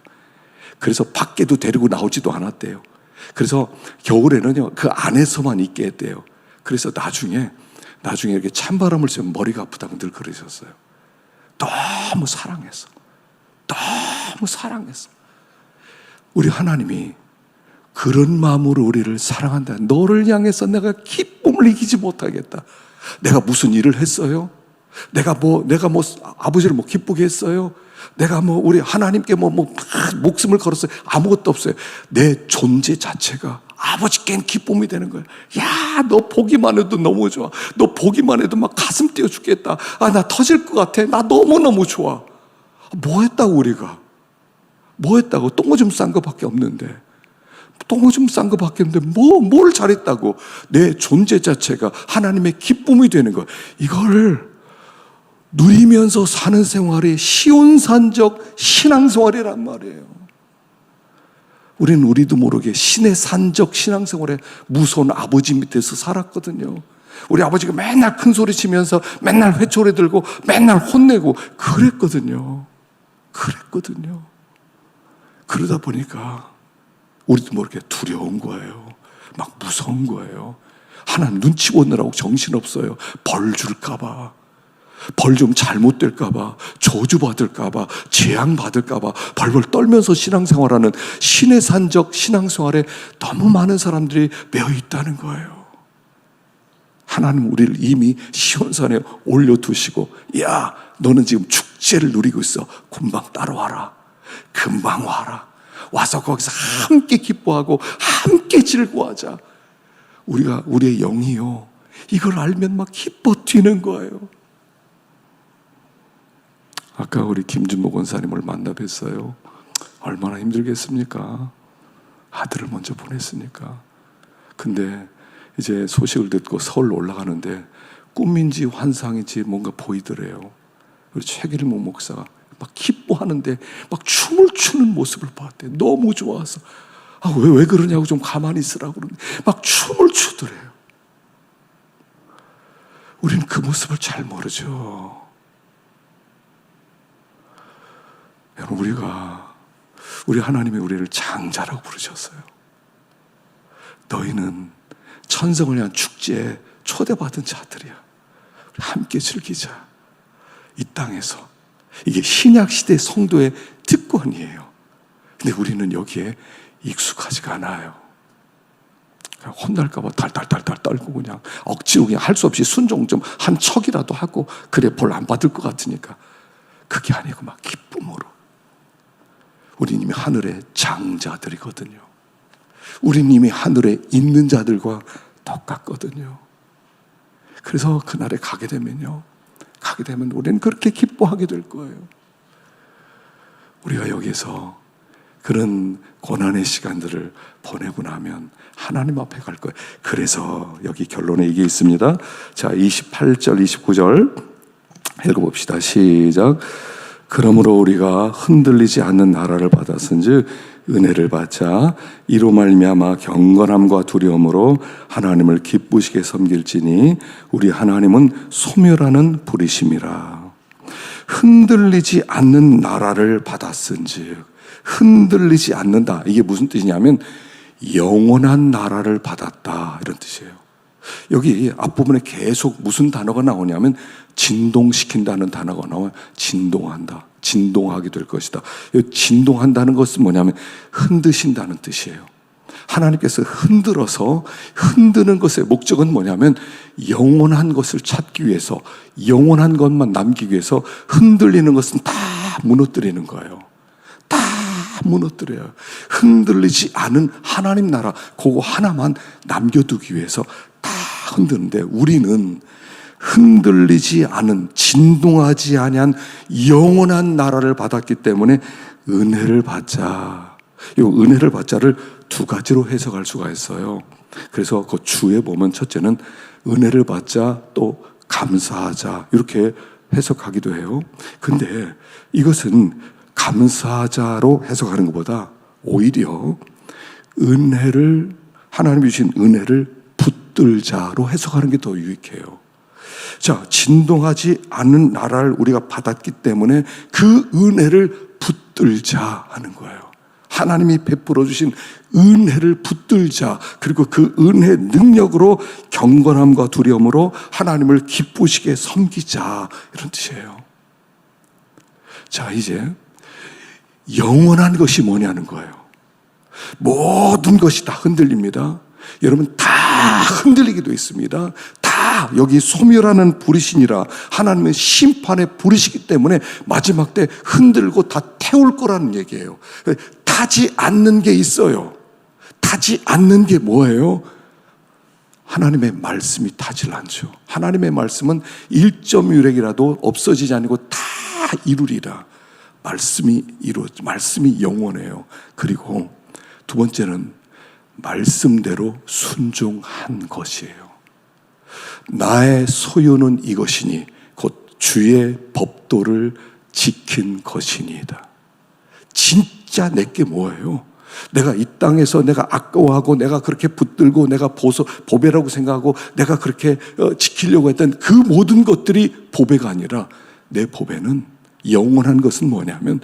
그래서 밖에도 데리고 나오지도 않았대요. 그래서 겨울에는요, 그 안에서만 있게 했대요. 그래서 나중에 이렇게 찬바람을 쐬면 머리가 아프다고 늘 그러셨어요. 너무 사랑했어. 너무 사랑했어. 우리 하나님이 그런 마음으로 우리를 사랑한다. 너를 향해서 내가 기쁨을 이기지 못하겠다. 내가 무슨 일을 했어요? 내가 아버지를 기쁘게 했어요? 내가 우리 하나님께 목숨을 걸었어요? 아무것도 없어요. 내 존재 자체가 아버지께는 기쁨이 되는 거예요. 야, 너 보기만 해도 너무 좋아. 너 보기만 해도 막 가슴 뛰어 죽겠다. 나 터질 것 같아. 나 너무너무 좋아. 뭐 했다고 우리가? 뭐 했다고? 똥오줌 싼 거밖에 없는데. 똥오줌 싼 거밖에 없는데 뭘 잘했다고? 내 존재 자체가 하나님의 기쁨이 되는 거예요. 이걸 누리면서 사는 생활이 시온산적 신앙생활이란 말이에요. 우리도 모르게 신의 산적 신앙생활에 무서운 아버지 밑에서 살았거든요. 우리 아버지가 맨날 큰 소리 치면서 맨날 회초리 들고 맨날 혼내고 그랬거든요. 그러다 보니까 우리도 모르게 두려운 거예요. 막 무서운 거예요. 하나님 눈치 보느라고 정신없어요. 벌 줄까봐, 벌 좀 잘못될까봐, 저주받을까봐, 재앙받을까봐 벌벌 떨면서 신앙생활하는 신의 산적 신앙생활에 너무 많은 사람들이 매여 있다는 거예요. 하나님 우리를 이미 시온산에 올려두시고, 야, 너는 지금 축제를 누리고 있어. 금방 따라와라. 금방 와라. 와서 거기서 함께 기뻐하고 함께 즐거워하자. 우리의 영이요, 이걸 알면 막 기뻐 뛰는 거예요. 아까 우리 김준모 권사님을 만나 뵀어요. 얼마나 힘들겠습니까? 아들을 먼저 보냈으니까. 근데 이제 소식을 듣고 서울 올라가는데 꿈인지 환상인지 뭔가 보이더래요. 우리 최길모 목사가 막 기뻐하는데 막 춤을 추는 모습을 봤대. 너무 좋아서. 왜 그러냐고 좀 가만히 있으라고 그러는데 막 춤을 추더래요. 우리는 그 모습을 잘 모르죠. 여러분, 우리 하나님이 우리를 장자라고 부르셨어요. 너희는 천성을 향한 축제에 초대받은 자들이야. 함께 즐기자. 이 땅에서. 이게 신약시대 성도의 특권이에요. 근데 우리는 여기에 익숙하지가 않아요. 혼날까봐 달달달달 떨고 그냥 억지로 그냥 할 수 없이 순종 좀 한 척이라도 하고, 그래 벌 안 받을 것 같으니까. 그게 아니고 막 기쁨으로. 우리 이미 하늘의 장자들이거든요. 우리 이미 하늘에 있는 자들과 똑같거든요. 그래서 그날에 가게 되면요, 가게 되면 우리는 그렇게 기뻐하게 될 거예요. 우리가 여기서 그런 고난의 시간들을 보내고 나면 하나님 앞에 갈 거예요. 그래서 여기 결론에 이게 있습니다. 자, 28절, 29절 읽어봅시다. 시작. 그러므로 우리가 흔들리지 않는 나라를 받았은즉 은혜를 받자 이로 말미암아 경건함과 두려움으로 하나님을 기쁘시게 섬길지니 우리 하나님은 소멸하는 불이심이라. 흔들리지 않는 나라를 받았은즉, 흔들리지 않는다, 이게 무슨 뜻이냐면 영원한 나라를 받았다, 이런 뜻이에요. 여기 앞부분에 계속 무슨 단어가 나오냐면 진동시킨다는 단어가 나와요. 진동한다, 진동하게 될 것이다. 진동한다는 것은 뭐냐면 흔드신다는 뜻이에요. 하나님께서 흔들어서, 흔드는 것의 목적은 뭐냐면 영원한 것을 찾기 위해서, 영원한 것만 남기기 위해서 흔들리는 것은 다 무너뜨리는 거예요. 다 무너뜨려요. 흔들리지 않은 하나님 나라, 그거 하나만 남겨두기 위해서 다 흔드는데, 우리는 흔들리지 않은, 진동하지 아니한 영원한 나라를 받았기 때문에 은혜를 받자. 이 은혜를 받자를 두 가지로 해석할 수가 있어요. 그래서 그 주에 보면 첫째는 은혜를 받자, 또 감사하자, 이렇게 해석하기도 해요. 근데 이것은 감사하자로 해석하는 것보다 오히려 은혜를, 하나님이 주신 은혜를 붙들자로 해석하는 게 더 유익해요. 자, 진동하지 않는 나라를 우리가 받았기 때문에 그 은혜를 붙들자 하는 거예요. 하나님이 베풀어 주신 은혜를 붙들자, 그리고 그 은혜의 능력으로 경건함과 두려움으로 하나님을 기쁘시게 섬기자, 이런 뜻이에요. 자, 이제 영원한 것이 뭐냐는 거예요. 모든 것이 다 흔들립니다. 여러분, 다 흔들리기도 있습니다. 다 여기 소멸하는 불이시니라, 하나님의 심판의 불이시기 때문에 마지막 때 흔들고 다 태울 거라는 얘기예요. 타지 않는 게 있어요. 타지 않는 게 뭐예요? 하나님의 말씀이 타질 않죠. 하나님의 말씀은 1.1핵이라도 없어지지 않고 다 이루리라. 말씀이 영원해요. 그리고 두 번째는 말씀대로 순종한 것이에요. 나의 소유는 이것이니 곧 주의 법도를 지킨 것이니이다. 진짜 내게 뭐예요? 내가 이 땅에서 내가 아까워하고 내가 그렇게 붙들고 내가 보배라고 생각하고 내가 그렇게 지키려고 했던 그 모든 것들이 보배가 아니라, 내 보배는, 영원한 것은 뭐냐면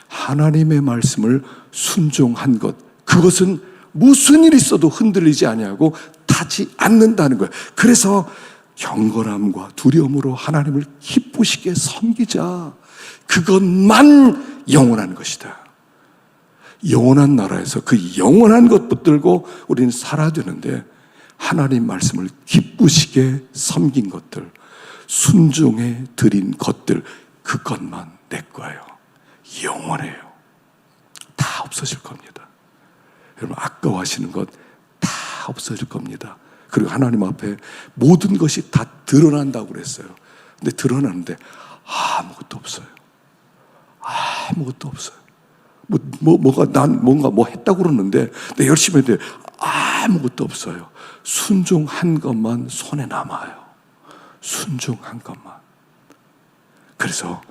하나님의 말씀을 순종한 것. 그것은 무슨 일이 있어도 흔들리지 아니하고 타지 않는다는 거예요. 그래서 경건함과 두려움으로 하나님을 기쁘시게 섬기자. 그것만 영원한 것이다. 영원한 나라에서 그 영원한 것 붙들고 우리는 살아야 되는데, 하나님 말씀을 기쁘시게 섬긴 것들, 순종해 드린 것들, 그것만 내 거예요. 영원해요. 다 없어질 겁니다. 여러분, 아까워하시는 것 다 없어질 겁니다. 그리고 하나님 앞에 모든 것이 다 드러난다고 그랬어요. 근데 드러나는데 아무것도 없어요. 아무것도 없어요. 난 뭔가 했다고 그러는데, 내 열심히 했는데 아무것도 없어요. 순종한 것만 손에 남아요. 순종한 것만. 그래서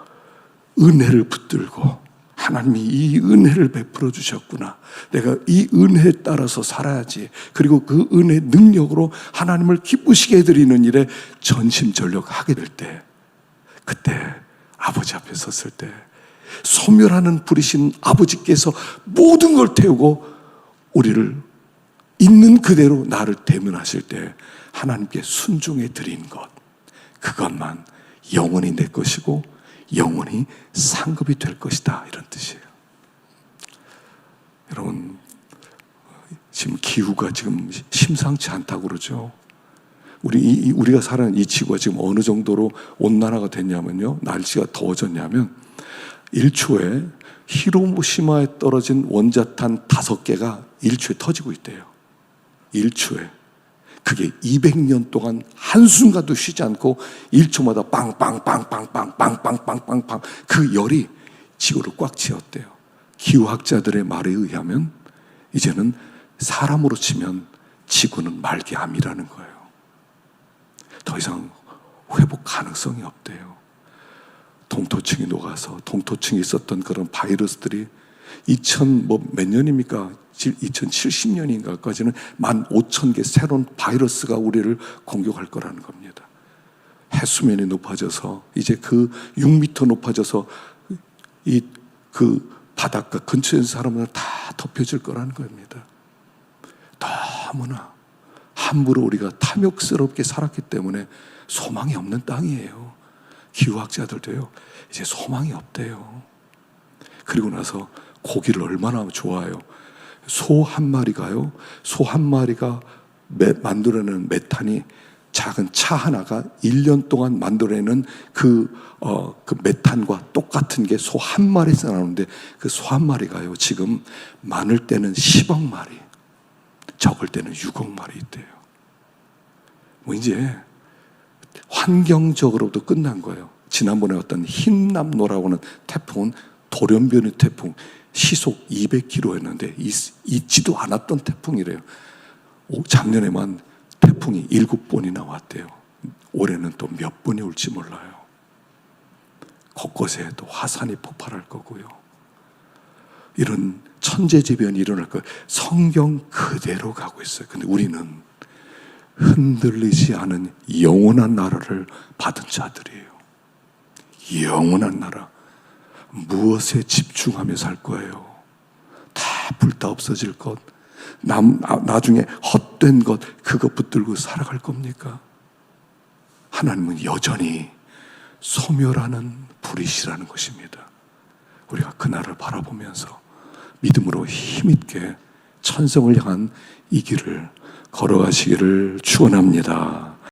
은혜를 붙들고, 하나님이 이 은혜를 베풀어 주셨구나, 내가 이 은혜에 따라서 살아야지, 그리고 그 은혜의 능력으로 하나님을 기쁘시게 해드리는 일에 전심전력하게 될 때, 그때 아버지 앞에 섰을 때 소멸하는 불이신 아버지께서 모든 걸 태우고 우리를 있는 그대로 나를 대면하실 때 하나님께 순종해 드린 것, 그것만 영원히 내 것이고 영원히 상급이 될 것이다, 이런 뜻이에요. 여러분, 지금 기후가 지금 심상치 않다고 그러죠. 우리가 사는 이 지구가 지금 어느 정도로 온난화가 됐냐면요, 날씨가 더워졌냐면 1초에 히로시마에 떨어진 원자탄 5개가 1초에 터지고 있대요. 1초에. 그게 200년 동안 한순간도 쉬지 않고 1초마다 빵빵빵빵빵빵빵빵빵빵 그 열이 지구를 꽉 채웠대요. 기후학자들의 말에 의하면 이제는 사람으로 치면 지구는 말기암이라는 거예요. 더 이상 회복 가능성이 없대요. 동토층이 녹아서 동토층에 있었던 그런 바이러스들이 몇 년입니까? 2070년인가까지는 15,000개 새로운 바이러스가 우리를 공격할 거라는 겁니다. 해수면이 높아져서 이제 그 6m 높아져서 그 바닷가 근처에 있는 사람들 다 덮여질 거라는 겁니다. 너무나 함부로 우리가 탐욕스럽게 살았기 때문에 소망이 없는 땅이에요. 기후학자들도요, 이제 소망이 없대요. 그리고 나서 고기를 얼마나 좋아해요. 소 한 마리가 만들어내는 메탄이 작은 차 하나가 1년 동안 만들어내는 그 메탄과 똑같은 게 소 한 마리에서 나오는데 그 소 한 마리가요, 지금 많을 때는 10억 마리, 적을 때는 6억 마리 있대요. 이제 환경적으로도 끝난 거예요. 지난번에 어떤 흰남노라고 하는 태풍은 돌연변이 태풍, 시속 200km였는데 있지도 않았던 태풍이래요. 작년에만 태풍이 7번이나 왔대요. 올해는 또 몇 번이 올지 몰라요. 곳곳에 또 화산이 폭발할 거고요. 이런 천재지변이 일어날 거예요. 성경 그대로 가고 있어요. 근데 우리는 흔들리지 않은 영원한 나라를 받은 자들이에요. 영원한 나라. 무엇에 집중하며 살 거예요? 다 불타 없어질 것, 나중에 헛된 것, 그거 붙들고 살아갈 겁니까? 하나님은 여전히 소멸하는 불이시라는 것입니다. 우리가 그날을 바라보면서 믿음으로 힘있게 천성을 향한 이 길을 걸어가시기를 축원합니다.